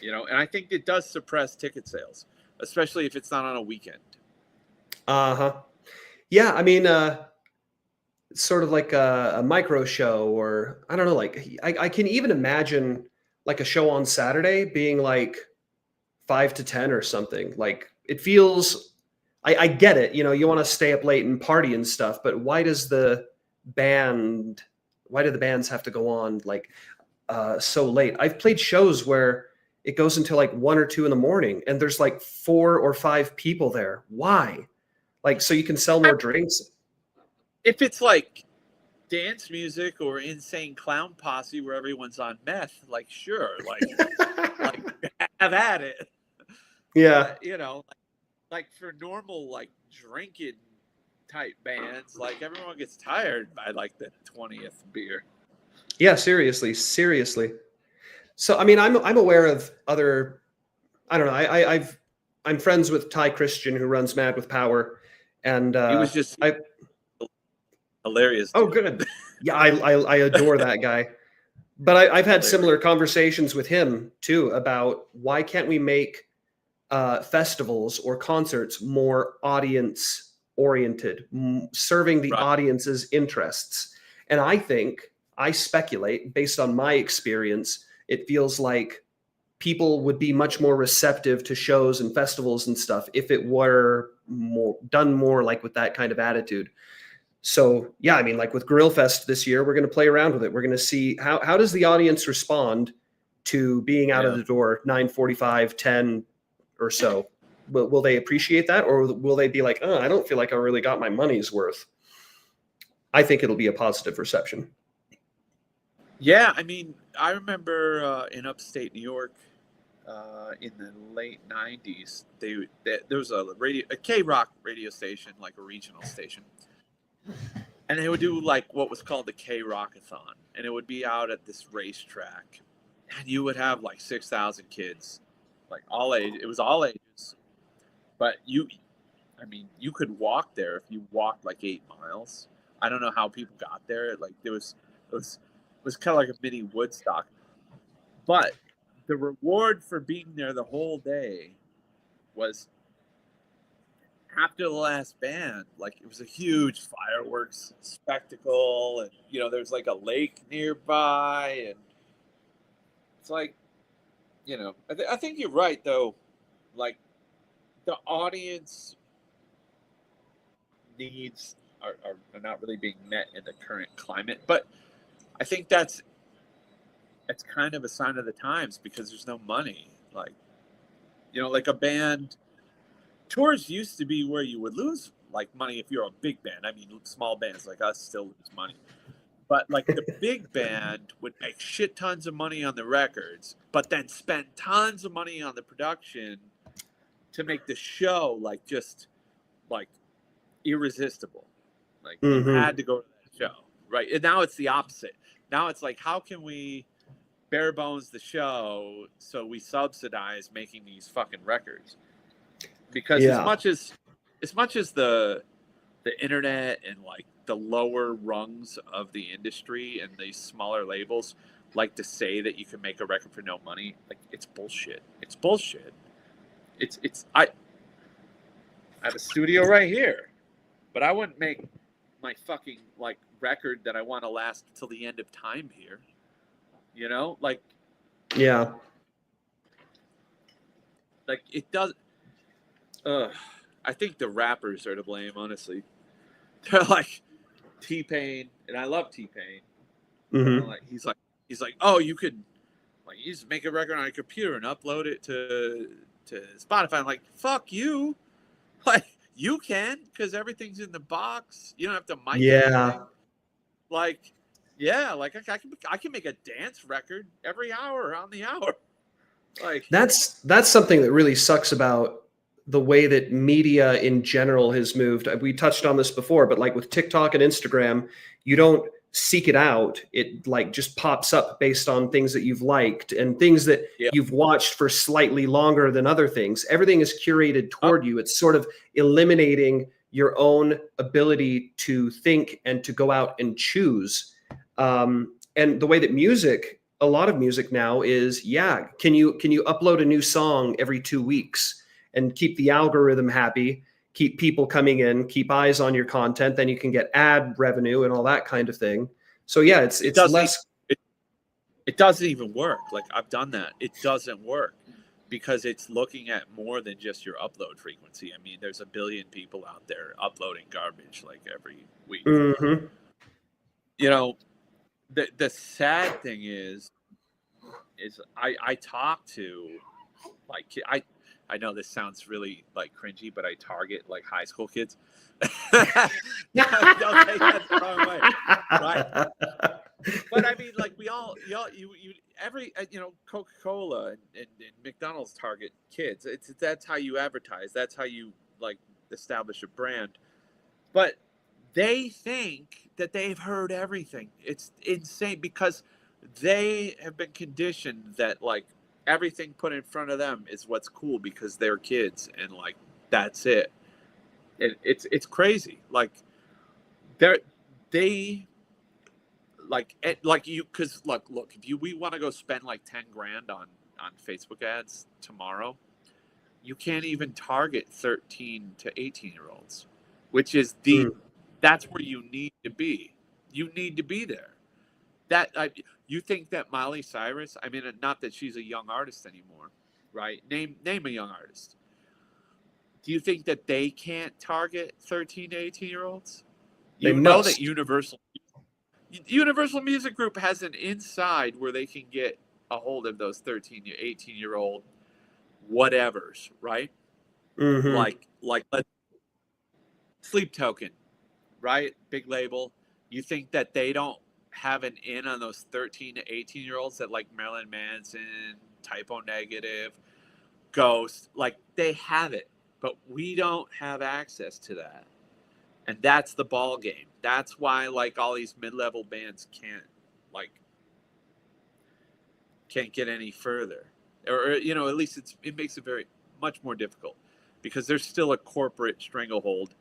you know. And I think it does suppress ticket sales, especially if it's not on a weekend. Yeah, I mean, it's sort of like a micro show, or I don't know, like I can even imagine like a show on Saturday being like 5 to 10 or something. Like it feels, I get it, you know, you want to stay up late and party and stuff, but why do the bands have to go on like so late? I've played shows where it goes until like 1 or 2 in the morning and there's like 4 or 5 people there. Why? Like, so you can sell more drinks? If it's like dance music or Insane Clown Posse where everyone's on meth, like sure, like have at it. Yeah. But, you know, like for normal like drinking type bands, like everyone gets tired by like the 20th beer. Yeah, seriously. So I mean, I'm aware of other. I don't know. I'm friends with Ty Christian, who runs Mad with Power, and He was just hilarious. Oh, good. Yeah, I adore that guy. But I've had similar conversations with him too about why can't we make festivals or concerts more audience oriented, serving the audience's interests. And I speculate based on my experience, it feels like people would be much more receptive to shows and festivals and stuff if it were done more like with that kind of attitude. So yeah, I mean, like with Grillfest this year, we're going to play around with it. We're going to see how does the audience respond to being out of the door 9:45, 10 or so. Will they appreciate that, or will they be like, oh, I don't feel like I really got my money's worth? I think it'll be a positive reception. Yeah, I mean, I remember in upstate New York in the late 90s, there was a K-Rock radio station, like a regional station. And they would do like what was called the K-Rockathon. And it would be out at this racetrack. And you would have like 6,000 kids, like all age. It was all ages. But you could walk there if you walked like 8 miles. I don't know how people got there. Like it was kind of like a mini Woodstock. But the reward for being there the whole day was after the last band, like it was a huge fireworks spectacle, and you know there's like a lake nearby, and it's like, you know, I think you're right though. Like the audience needs are not really being met in the current climate. But I think that's kind of a sign of the times, because there's no money. Like, you know, like a band, tours used to be where you would lose like money if you're a big band. I mean, small bands like us still lose money. But like the big band would make shit tons of money on the records, but then spend tons of money on the production to make the show like just like irresistible. Like you had to go to that show, right? And now it's the opposite. Now it's like, how can we bare bones the show so we subsidize making these fucking records? Because as much as the internet and like the lower rungs of the industry and these smaller labels like to say that you can make a record for no money, like it's bullshit. It's bullshit. I have a studio right here, but I wouldn't make my fucking like record that I want to last till the end of time here. You know, like it does. I think the rappers are to blame, honestly. They're like T-Pain, and I love T-Pain. Like, he's like, oh, you could like you just make a record on a computer and upload it to Spotify. I'm like, fuck you. Like, you can, because everything's in the box. You don't have to mic anything. Like, yeah, like I can make a dance record every hour on the hour. Like, that's something that really sucks about the way that media in general has moved. We touched on this before, but like with TikTok and Instagram, you don't seek it out. It like just pops up based on things that you've liked and things that you've watched for slightly longer than other things. Everything is curated toward you. It's sort of eliminating your own ability to think and to go out and choose. And the way that a lot of music now is, can you upload a new song every 2 weeks and keep the algorithm happy, keep people coming in, keep eyes on your content, then you can get ad revenue and all that kind of thing. So yeah, it doesn't even work. Like, I've done that. It doesn't work because it's looking at more than just your upload frequency. I mean, there's a billion people out there uploading garbage like every week. You know, the sad thing is I talk to like I know this sounds really like cringy, but I target like high school kids. Don't take that the wrong way, right? But I mean, like Coca-Cola and McDonald's target kids. That's how you advertise. That's how you like establish a brand. But they think that they've heard everything. It's insane because they have been conditioned that like everything put in front of them is what's cool because they're kids and like that's it. And it's crazy. Like they like you, because look if we want to go spend like 10 grand on Facebook ads tomorrow, you can't even target 13 to 18 year olds, which is that's where you need to be. You need to be there. You think that Miley Cyrus, I mean, not that she's a young artist anymore, right? Name a young artist. Do you think that they can't target 13 to 18 year olds? You know that Universal Music Group has an inside where they can get a hold of those 13 to 18 year old whatevers, right? Like Sleep Token, right? Big label. You think that they don't have an in on those 13 to 18 year olds that like Marilyn Manson, Typo Negative, Ghost, like they have it, but we don't have access to that. And that's the ball game. That's why like all these mid-level bands can't get any further, or you know, at least it makes it very much more difficult because there's still a corporate stranglehold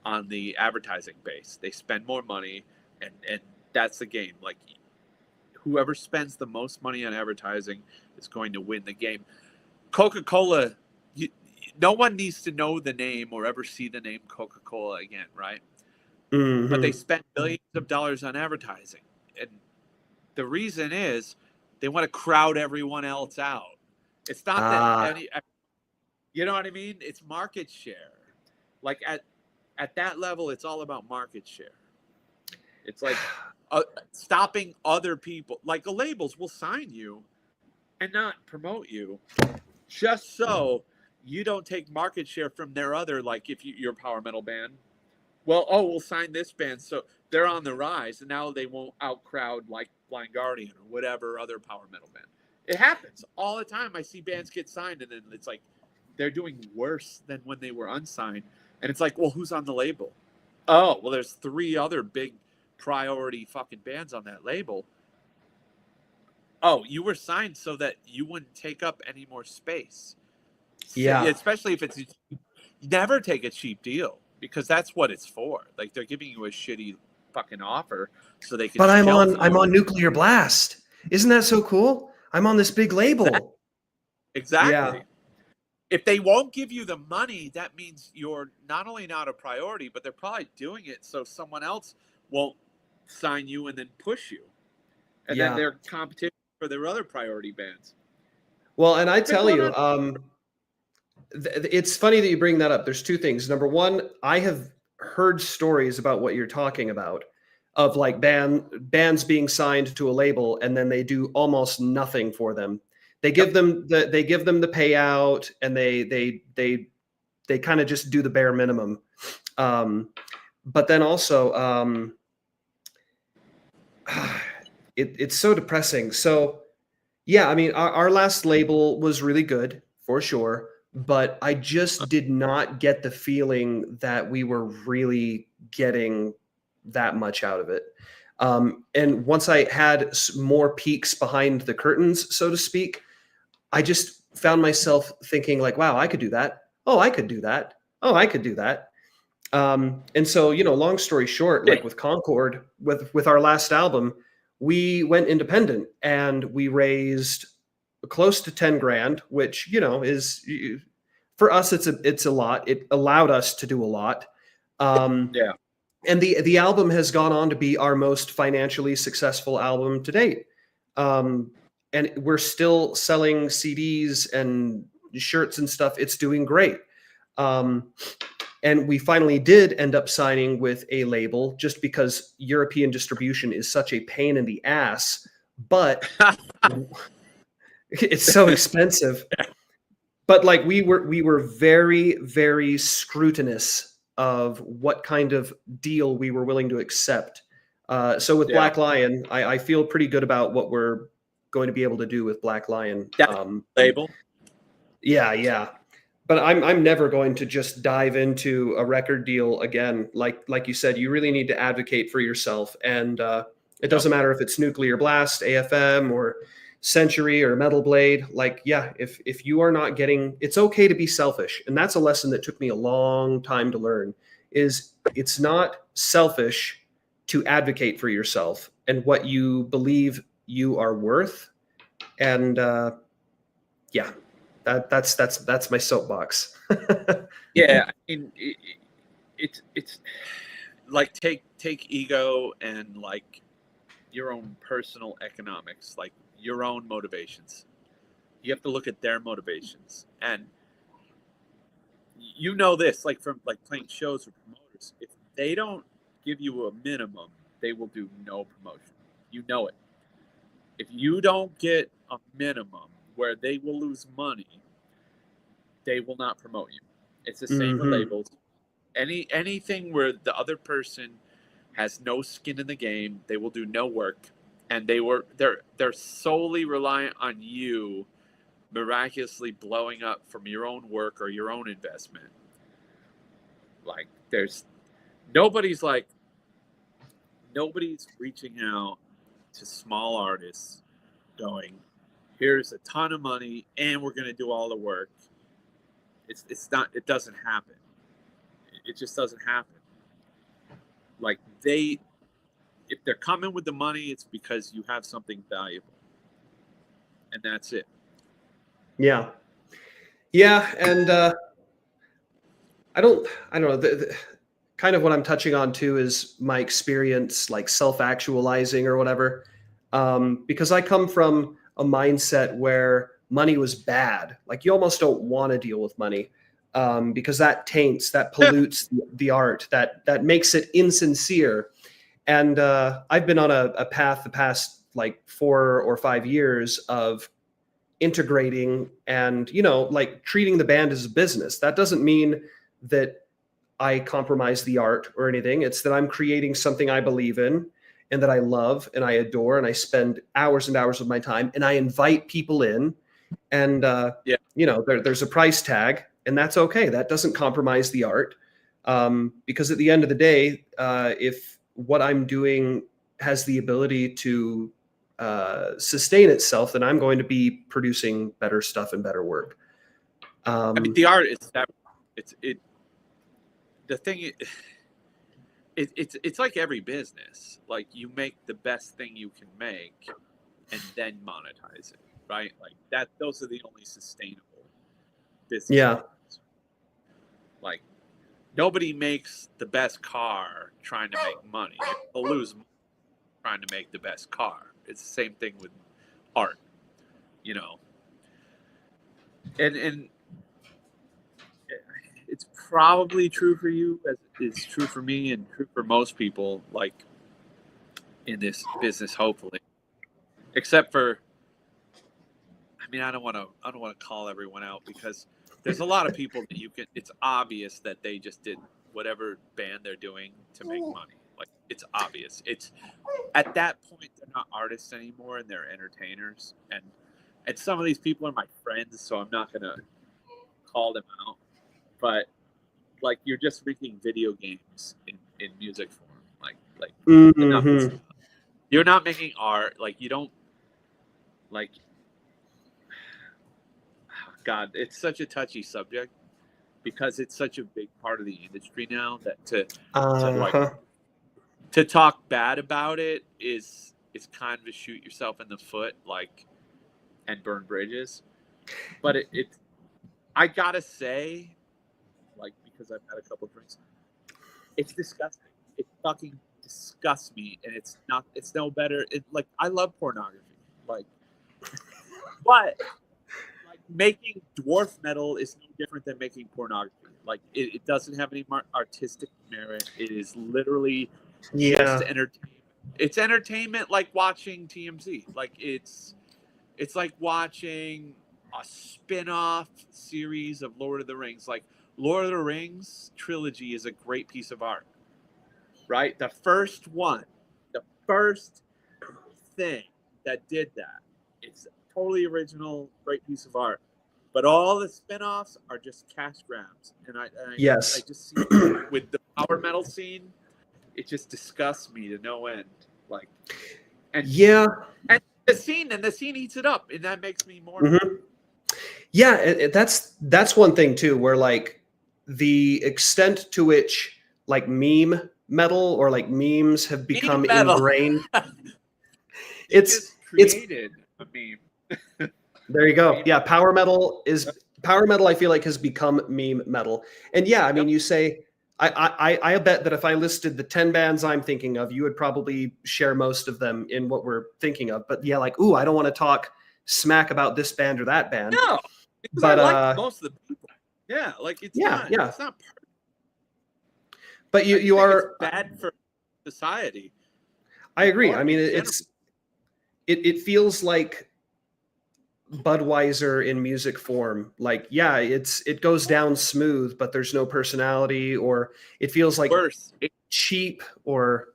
on the advertising base. They spend more money and that's the game. Like whoever spends the most money on advertising is going to win the game. Coca-Cola, no one needs to know the name or ever see the name Coca-Cola again, right? But they spend billions of dollars on advertising. And the reason is they want to crowd everyone else out. It's not that you know what I mean? It's market share. Like at that level, it's all about market share. It's like stopping other people. Like the labels will sign you and not promote you just so you don't take market share from their other, like if you're a power metal band. Well, we'll sign this band. So they're on the rise, and now they won't outcrowd like Blind Guardian or whatever other power metal band. It happens all the time. I see bands get signed, and then it's like they're doing worse than when they were unsigned. And it's like, well, who's on the label? Oh, well, there's 3 other big priority fucking bands on that label. Oh, you were signed so that you wouldn't take up any more space. Yeah. Especially if it's never take a cheap deal, because that's what it's for. Like they're giving you a shitty fucking offer so they can. But I'm on Nuclear Blast. Isn't that so cool? I'm on this big label. Exactly. Yeah. If they won't give you the money, that means you're not only not a priority, but they're probably doing it so someone else won't sign you and then push you. And then they're competition for their other priority bands. Well, and I tell you, it's funny that you bring that up. There's 2 things. Number one, I have heard stories about what you're talking about, of like bands being signed to a label and then they do almost nothing for them. They give them the payout, and they kind of just do the bare minimum. But then also, it's so depressing. So yeah, I mean, our last label was really good for sure, but I just did not get the feeling that we were really getting that much out of it. And once I had more peeks behind the curtains, so to speak, I just found myself thinking like, wow, I could do that. Oh, I could do that. Oh, I could do that. And so, long story short, like with Concord, with our last album, we went independent and we raised close to 10 grand, which, is, for us, it's a lot. It allowed us to do a lot. Yeah. And the album has gone on to be our most financially successful album to date. And we're still selling CDs and shirts and stuff. It's doing great. And we finally did end up signing with a label just because European distribution is such a pain in the ass, but it's so expensive. But like we were very, very scrutinous of what kind of deal we were willing to accept. So with Black Lion, I feel pretty good about what we're going to be able to do with Black Lion. Label. Yeah. But I'm never going to just dive into a record deal again. Like you said, you really need to advocate for yourself. And it doesn't matter if it's Nuclear Blast, AFM, or Century, or Metal Blade. Like, yeah, if you are not getting, it's okay to be selfish. And that's a lesson that took me a long time to learn, is it's not selfish to advocate for yourself and what you believe you are worth. And that's my soapbox. Yeah, I mean, it's like take ego and like your own personal economics, like your own motivations. You have to look at their motivations, and this, like from like playing shows with promoters. If they don't give you a minimum, they will do no promotion. You know it. If you don't get a minimum where they will lose money, they will not promote you. It's the same with labels. Anything where the other person has no skin in the game, they will do no work, and they're solely reliant on you miraculously blowing up from your own work or your own investment. Like nobody's reaching out to small artists going, here's a ton of money and we're going to do all the work. It doesn't happen. It just doesn't happen. Like if they're coming with the money, it's because you have something valuable, and that's it. Yeah. And I don't know. The kind of what I'm touching on too is my experience, like self-actualizing or whatever. Because I come from a mindset where money was bad. Like you almost don't want to deal with money. because that taints, that pollutes the art, that makes it insincere. And I've been on a path the past like 4 or 5 years of integrating and, like treating the band as a business. That doesn't mean that I compromise the art or anything. It's that I'm creating something I believe in and that I love and I adore, and I spend hours and hours of my time, and I invite people in, and there's a price tag, and that's okay. That doesn't compromise the art, because at the end of the day, if what I'm doing has the ability to sustain itself, then I'm going to be producing better stuff and better work. I mean, the art is that the thing. It's like every business. Like, you make the best thing you can make, and then monetize it, right? Like that. Those are the only sustainable business. Yeah. Like, nobody makes the best car trying to make money. They'll lose money trying to make the best car. It's the same thing with art, And it's probably true for you, as it's true for me and true for most people, like, in this business, hopefully. Except for, I mean, I don't want to call everyone out, because there's a lot of people that it's obvious that they just did whatever band they're doing to make money. Like, it's obvious. It's at that point, they're not artists anymore, and they're entertainers. And some of these people are my friends, so I'm not gonna call them out. But, like, you're just making video games in music form. Like Mm-hmm. You're not making art. Like, you don't, like, God, it's such a touchy subject, because it's such a big part of the industry now that to talk bad about it is kind of to shoot yourself in the foot, like, and burn bridges. But I gotta say, like, because I've had a couple of drinks, it's disgusting. It fucking disgusts me, and it's no better. Like, I love pornography, like, but like, making dwarf metal is no different than making pornography. Like, it doesn't have any artistic merit. It is literally just entertainment. It's entertainment, like watching TMZ. Like, it's like watching a spin-off series of Lord of the Rings. Like, Lord of the Rings trilogy is a great piece of art, right? The first one, the first thing that did that, it's totally original, great piece of art. But all the spin-offs are just cash grabs. And I just see with the power metal scene, it just disgusts me to no end. Like, and the scene eats it up, and that makes me more. Mm-hmm. Yeah, that's one thing too, where, like, the extent to which, like, meme metal or, like, memes have become ingrained. It's created a meme. There you go. Yeah, power metal, I feel like, has become meme metal. And yeah, I mean, you say, I bet that if I listed the 10 bands I'm thinking of, you would probably share most of them in what we're thinking of. But yeah, like, I don't want to talk smack about this band or that band. No, because I like most of the people. Yeah, like, it's not perfect. But you are, it's bad for society. I agree. I mean, it feels like Budweiser in music form. Like, yeah, it goes down smooth, but there's no personality, or it feels like cheap, or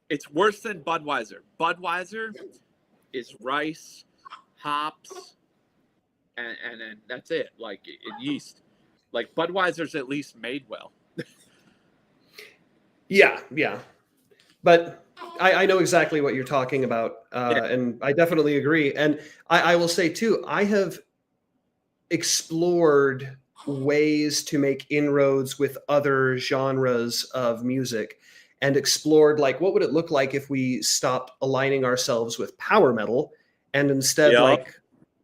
it's worse than Budweiser. Budweiser is rice, hops, and that's it. Like, yeast. Like, Budweiser's at least made well. Yeah. But I know exactly what you're talking about, and I definitely agree. And I will say too, I have explored ways to make inroads with other genres of music, and explored, like, what would it look like if we stopped aligning ourselves with power metal, and instead, like,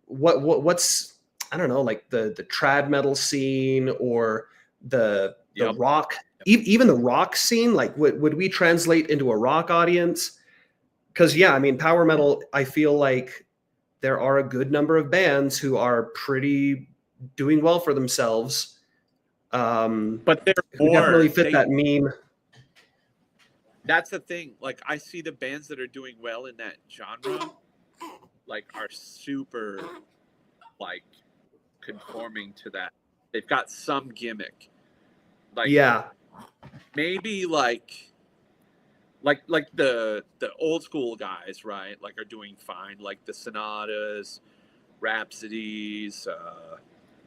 what's, I don't know, like the trad metal scene, or the rock. Even the rock scene, like, would we translate into a rock audience? Because, yeah, I mean, power metal, I feel like there are a good number of bands who are pretty doing well for themselves. But they're who more definitely fit that meme. That's the thing. Like, I see the bands that are doing well in that genre, like, are super, like, conforming to that. They've got some gimmick. Like, Yeah. maybe like the old school guys, right? Like, are doing fine. Like the Sonatas, Rhapsodies,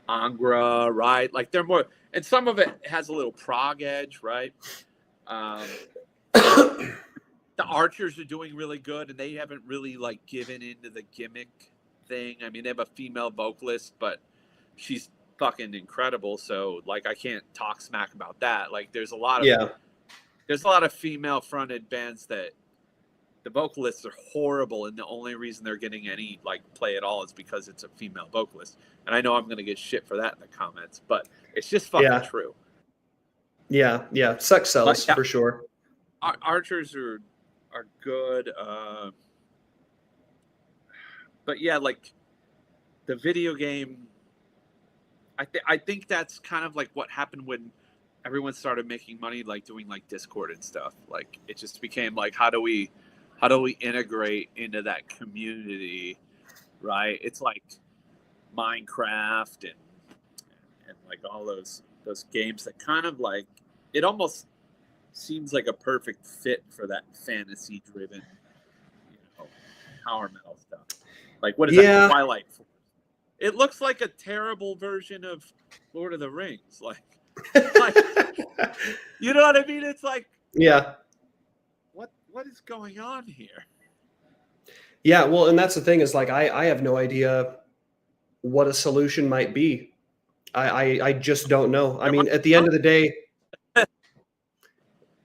Angra, right? Like, they're more, and some of it has a little prog edge, right? The Archers are doing really good, and they haven't really like given into the gimmick thing. I mean, they have a female vocalist, but she's fucking incredible. So like, I can't talk smack about that. Like, there's a lot of female fronted bands that the vocalists are horrible, and the only reason they're getting any like play at all is because it's a female vocalist. And I know I'm gonna get shit for that in the comments, but it's just fucking true. Yeah, sex sells for sure. Archers are good, but yeah, like the video game. I think that's kind of like what happened when everyone started making money, like doing like Discord and stuff. Like, it just became like, how do we integrate into that community, right? It's like Minecraft and like all those games that kind of like, it almost seems like a perfect fit for that fantasy driven, power metal stuff. Like, what is that, Twilight Force? It looks like a terrible version of Lord of the Rings. Like you know what I mean? It's like, what is going on here? Yeah, well, and that's the thing is like, I have no idea what a solution might be. I just don't know. I mean, at the end of the day,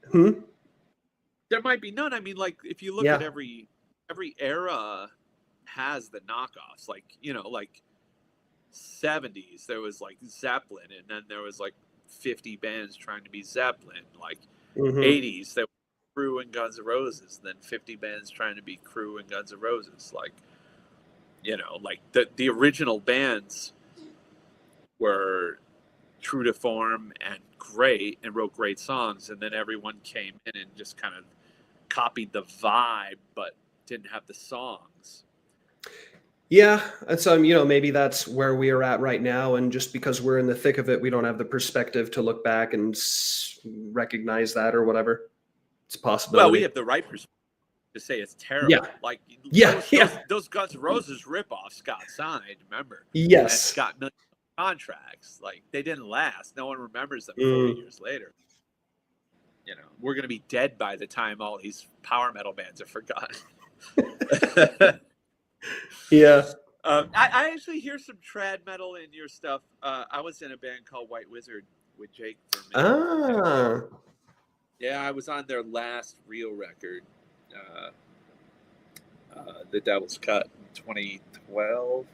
there might be none. I mean, like, if you look at every era has the knockoffs. Like, like 70s, there was like Zeppelin, and then there was like 50 bands trying to be Zeppelin. Like 80s, there were Crew and Guns N' Roses, then 50 bands trying to be Crew and Guns N' Roses. Like, like the original bands were true to form and great and wrote great songs, and then everyone came in and just kind of copied the vibe but didn't have the songs. Yeah, and so maybe that's where we are at right now, and just because we're in the thick of it, we don't have the perspective to look back and recognize that or whatever. It's a possibility. Well, we have the right perspective to say it's terrible. Yeah. Like, those Guns N' Roses ripoffs got signed, remember? Yes. And got million contracts. Like, they didn't last. No one remembers them 40 years later. We're going to be dead by the time all these power metal bands are forgotten. Yeah. I actually hear some trad metal in your stuff. I was in a band called White Wizard with Jake for a minute. Yeah, I was on their last real record, The Devil's Cut, in 2012.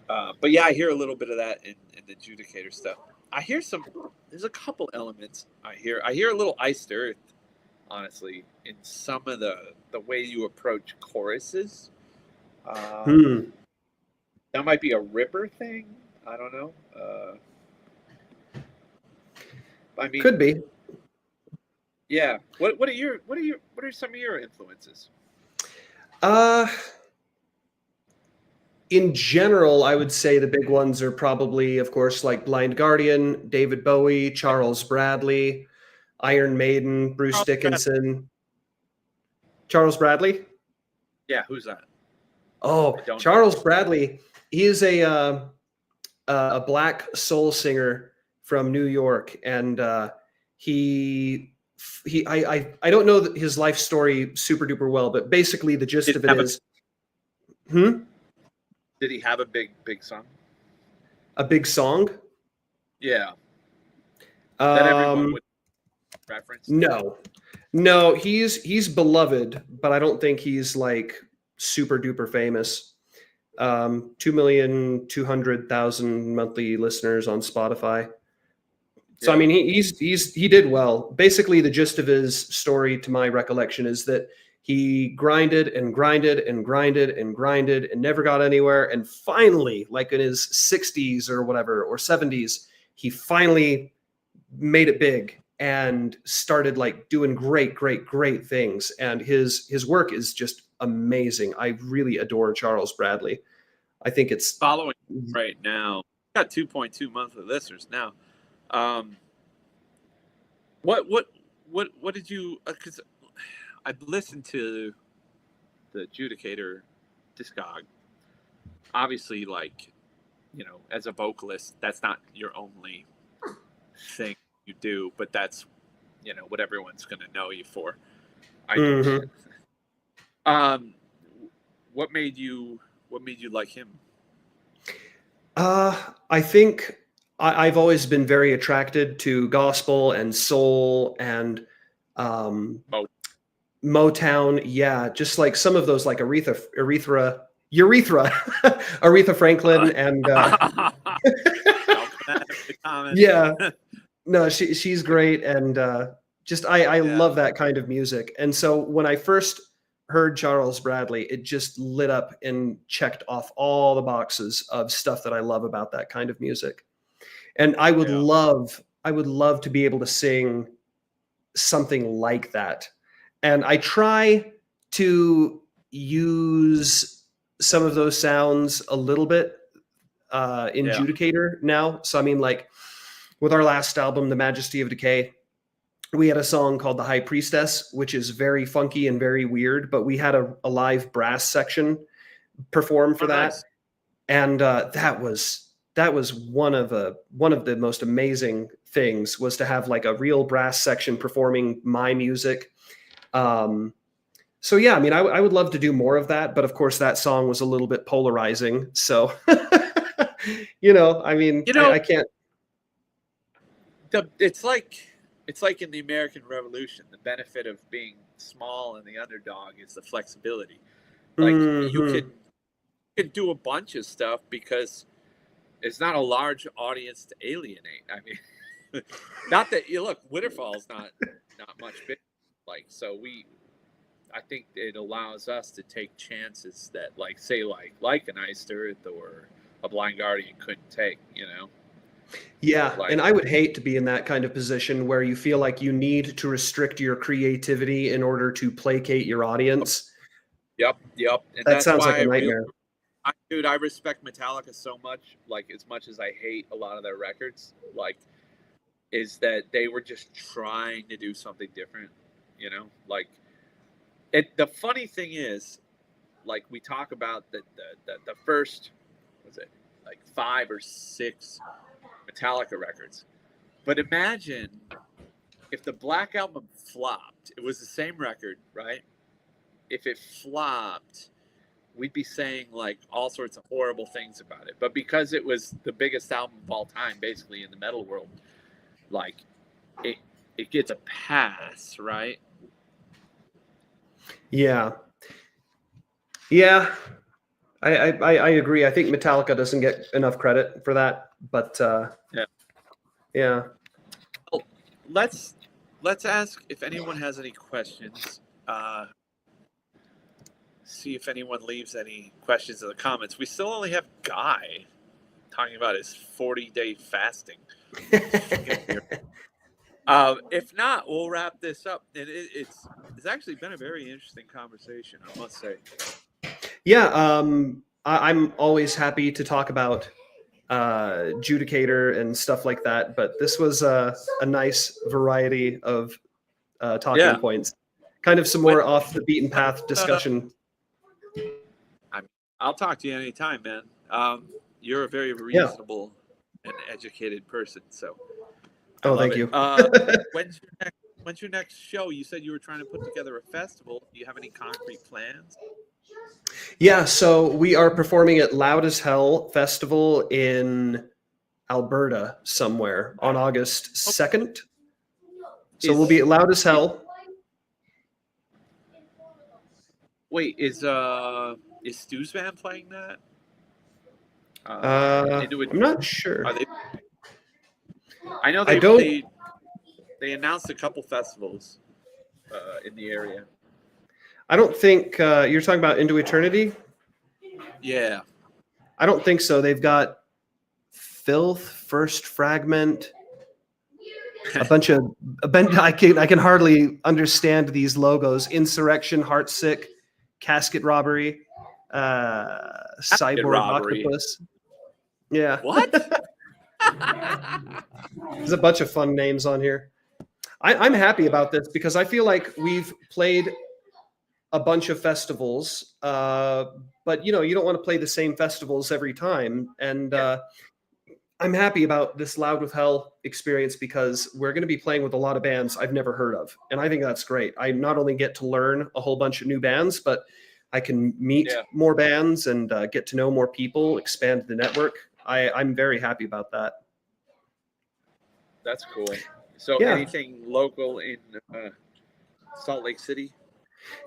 But yeah, I hear a little bit of that in the Judicator stuff. I hear there's a couple elements I hear. I hear a little Iced Earth, honestly, in some of the way you approach choruses. That might be a Ripper thing. I don't know. I mean, could be. Yeah. What are some of your influences? In general, I would say the big ones are probably, of course, like Blind Guardian, David Bowie, Charles Bradley, Iron Maiden, Bruce Dickinson. Charles Bradley? Yeah, who's that? Oh, Charles Bradley. He is a black soul singer from New York, and I don't know his life story super duper well, but basically the gist of it is. Did he have a big song? A big song? Yeah. That everyone would reference? No, he's beloved, but I don't think he's like super duper famous. 2,200,000 monthly listeners on Spotify. So, I mean, he did well. Basically, the gist of his story, to my recollection, is that He grinded and grinded and grinded and grinded and never got anywhere. And finally, like in his 60s or whatever, or 70s, he finally made it big and started like doing great things. And his work is just amazing. I really adore Charles Bradley. I think it's following right now. Got 2.2 monthly listeners now. What did you? Because I've listened to the Judicator discog. Obviously, like, you know, as a vocalist, that's not your only thing you do, but that's, you know, what everyone's going to know you for. I know. What made you like him? I think I've always been very attracted to gospel and soul and Motown. Yeah, just like some of those, like Aretha Franklin, and yeah, no, she's great, and just I love that kind of music. And so when I first heard Charles Bradley, it just lit up and checked off all the boxes of stuff that I love about that kind of music. And I would love to be able to sing something like that. And I try to use some of those sounds a little bit in Judicator now. So, I mean, like with our last album, The Majesty of Decay, we had a song called The High Priestess, which is very funky and very weird, but we had a live brass section perform for that. Nice. And that was one of the most amazing things, was to have like a real brass section performing my music. So yeah, I mean, I would love to do more of that, but of course that song was a little bit polarizing. So, you know, I mean, you know, I can't. It's like in the American Revolution, the benefit of being small and the underdog is the flexibility. Like you could do a bunch of stuff because it's not a large audience to alienate. I mean, not that you look, Witherfall's not much big. Like, so I think it allows us to take chances that, like, say, like an Iced Earth or a Blind Guardian couldn't take, you know? Yeah, like, and I would hate to be in that kind of position where you feel like you need to restrict your creativity in order to placate your audience. Yep. And that sounds like a nightmare. Dude, I respect Metallica so much, like, as much as I hate a lot of their records, like, is that they were just trying to do something different, you know? Like, the funny thing is, like, we talk about the first, was it, like 5 or 6 Metallica records. But imagine if the Black Album flopped. It was the same record, right? If it flopped, we'd be saying like all sorts of horrible things about it. But because it was the biggest album of all time, basically in the metal world, like it gets a pass, right? Yeah. I agree. I think Metallica doesn't get enough credit for that, but yeah. Well, let's ask if anyone has any questions. See if anyone leaves any questions in the comments. We still only have Guy talking about his 40-day fasting. If not, we'll wrap this up. And it's actually been a very interesting conversation, I must say. Yeah, I'm always happy to talk about Judicator and stuff like that, but this was a nice variety of talking points. Kind of some more off the beaten path discussion. I'll talk to you anytime, man. You're a very reasonable and educated person, so. Thank you. When's your next show? You said you were trying to put together a festival. Do you have any concrete plans? Yeah, so we are performing at Loud as Hell Festival in Alberta somewhere on August 2nd. So we'll be at Loud as Hell. Wait, is Stu's band playing that? I'm not sure. I know they announced a couple festivals in the area. I don't think you're talking about Into Eternity. Yeah. I don't think so. They've got Filth, First Fragment, a bunch of I can hardly understand these logos: Insurrection, Heartsick, Casket Robbery, Cyborg Robbery. Octopus. Yeah. What? There's a bunch of fun names on here. I'm happy about this because I feel like we've played a bunch of festivals, but you don't want to play the same festivals every time. And I'm happy about this Loud with Hell experience because we're going to be playing with a lot of bands I've never heard of. And I think that's great. I not only get to learn a whole bunch of new bands, but I can meet more bands and get to know more people, expand the network. I'm very happy about that. That's cool. So anything local in Salt Lake City?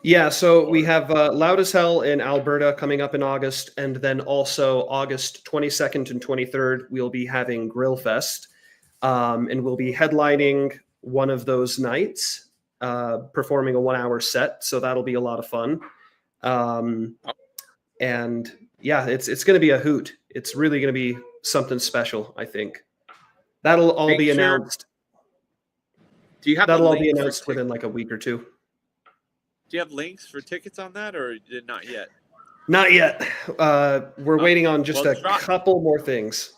Yeah, so we have Loud as Hell in Alberta coming up in August, and then also August 22nd and 23rd, we'll be having Grill Fest, and we'll be headlining one of those nights, performing a 1-hour set, so that'll be a lot of fun. And yeah, it's going to be a hoot. It's really going to be something special, I think. That'll all be announced. Do you have that'll all be announced within like a week or two. Do you have links for tickets on that, or not yet? Not yet. We're waiting on just a couple more things.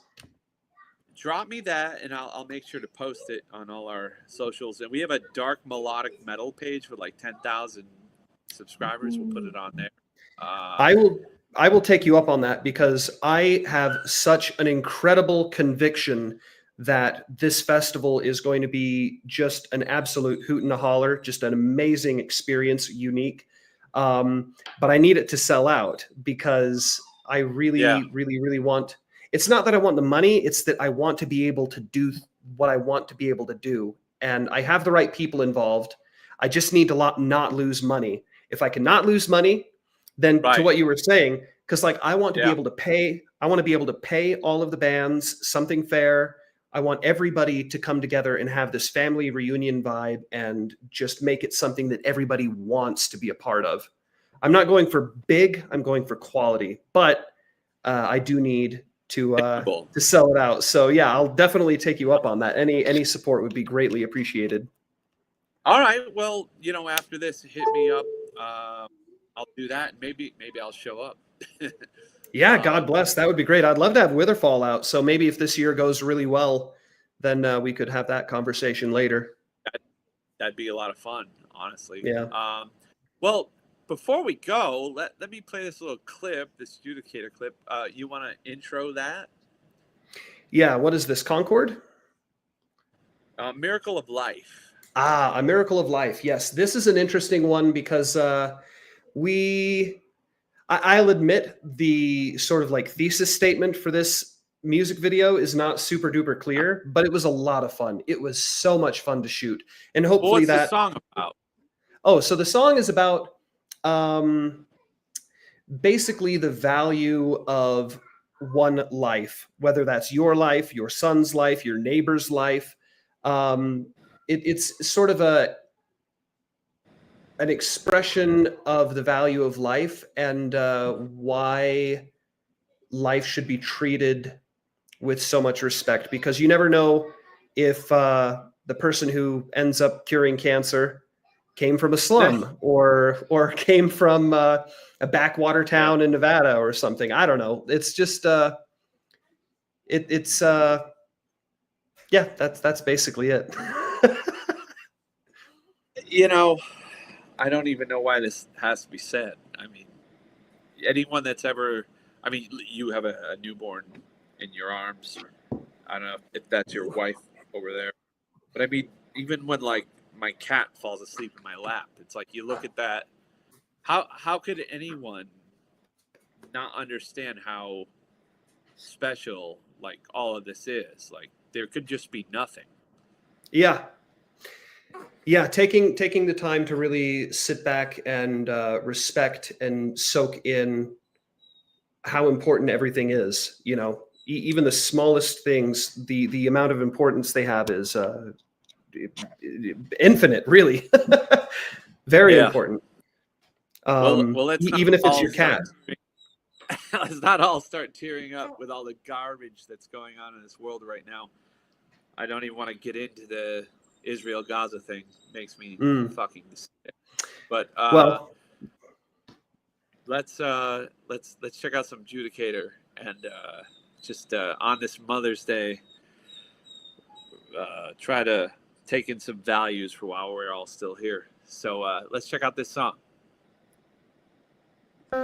Drop me that, and I'll make sure to post it on all our socials. And we have a dark melodic metal page with like 10,000 subscribers. We'll put it on there. I will take you up on that because I have such an incredible conviction that this festival is going to be just an absolute hoot and a holler, just an amazing experience, unique. But I need it to sell out because I really, really, really want, it's not that I want the money, it's that I want to be able to do what I want to be able to do. And I have the right people involved. I just need to not lose money. If I cannot lose money, then to what you were saying, because like I want to be able to pay, I want to be able to pay all of the bands something fair. I want everybody to come together and have this family reunion vibe and just make it something that everybody wants to be a part of. I'm not going for big, I'm going for quality, but I do need to sell it out. So yeah, I'll definitely take you up on that. Any support would be greatly appreciated. All right. Well, after this, hit me up. I'll do that. Maybe I'll show up. Yeah, God bless. That would be great. I'd love to have Witherfall out. So maybe if this year goes really well, then we could have that conversation later. That'd be a lot of fun, honestly. Yeah. Well, before we go, let me play this little clip, this Judicator clip. You want to intro that? Yeah. What is this? Concord? Miracle of Life. A Miracle of Life. Yes. This is an interesting one because I'll admit the sort of like thesis statement for this music video is not super duper clear, but it was a lot of fun. It was so much fun to shoot. And hopefully what's the song about? Oh, so the song is about basically the value of one life, whether that's your life, your son's life, your neighbor's life. It's sort of an expression of the value of life and why life should be treated with so much respect, because you never know if the person who ends up curing cancer came from a slum or came from a backwater town in Nevada or something. I don't know. It's just that's basically it. I don't even know why this has to be said. I mean, anyone that's ever, you have a newborn in your arms. I don't know if that's your wife over there. But I mean, even when like my cat falls asleep in my lap, it's like you look at that. How could anyone not understand how special like all of this is? Like there could just be nothing. Yeah. Yeah, taking the time to really sit back and respect and soak in how important everything is. Even the smallest things, the amount of importance they have is infinite, really. Very important. Even if it's your cat. Let's not all start tearing up with all the garbage that's going on in this world right now. I don't even want to get into the Israel-Gaza thing. Makes me fucking sick. But let's check out some Judicator and just on this Mother's Day, try to take in some values for while we're all still here. So let's check out this song. Call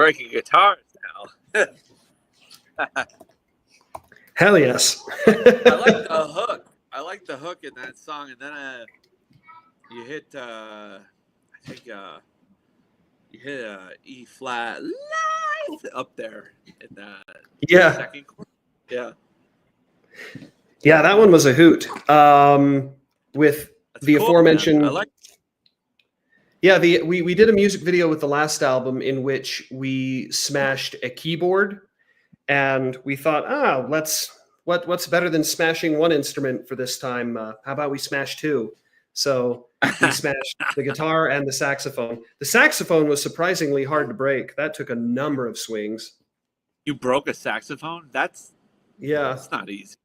breaking guitars now. Hell yes. I like the hook. I like the hook in that song, and then you hit. I think you hit E flat live up there in the Yeah. second chord. Yeah. Yeah, that one was a hoot. With That's the cool, aforementioned. man. I like. Yeah, we did a music video with the last album in which we smashed a keyboard, and we thought, what's better than smashing one instrument for this time? How about we smash two? So we smashed the guitar and the saxophone. The saxophone was surprisingly hard to break. That took a number of swings. You broke a saxophone? That's not easy.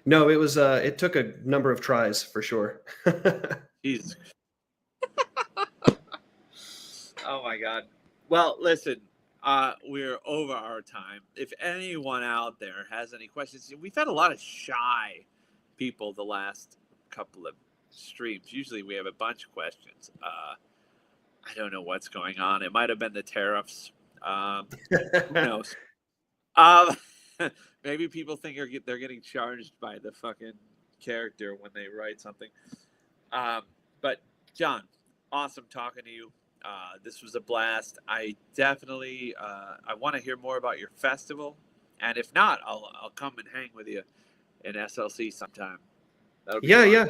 No, it was. It took a number of tries for sure. Jesus. Oh my God. Well, listen, we're over our time. If anyone out there has any questions, we've had a lot of shy people the last couple of streams. Usually we have a bunch of questions. I don't know what's going on. It might have been the tariffs. Who knows? Maybe people think they're getting charged by the fucking character when they write something. But John, awesome talking to you. This was a blast. I definitely I want to hear more about your festival, and if not, I'll come and hang with you in SLC sometime. Yeah,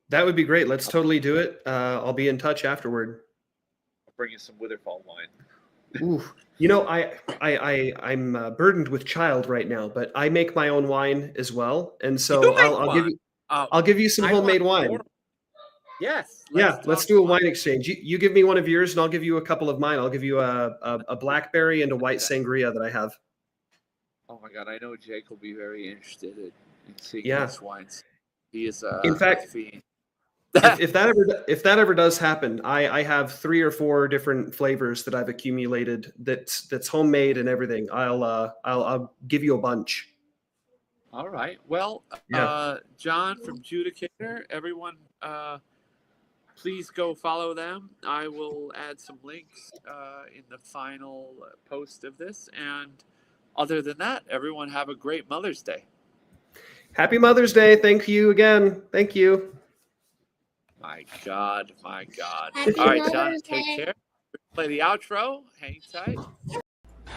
that would be great. Let's totally do it. I'll be in touch afterward. I'll bring you some Witherfall wine. Ooh, you know, I'm burdened with child right now, but I make my own wine as well, and so I'll give you some homemade wine. More. Yes. Let's do a wine exchange. You give me one of yours, and I'll give you a couple of mine. I'll give you a blackberry and a white sangria that I have. Oh my God, I know Jake will be very interested in seeing these wines. He is. In fact, if that ever does happen, I have 3 or 4 different flavors that I've accumulated that's homemade and everything. I'll give you a bunch. All right. Well, John from Judicator, everyone, please go follow them. I will add some links in the final post of this. And other than that, everyone have a great Mother's Day. Happy Mother's Day. Thank you again. Thank you. My God. Happy All right, Mother's John, Day. take care. Play the outro. Hang tight.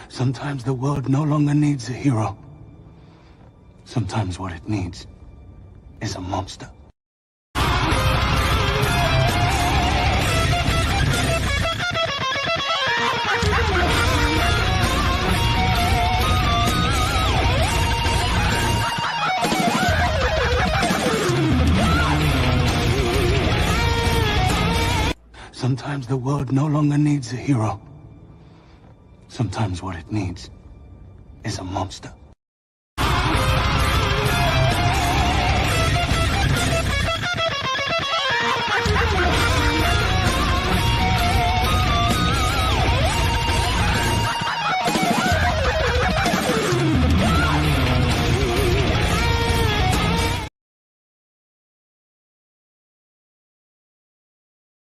Sometimes the world no longer needs a hero. Sometimes what it needs is a monster. Sometimes the world no longer needs a hero. Sometimes what it needs is a monster.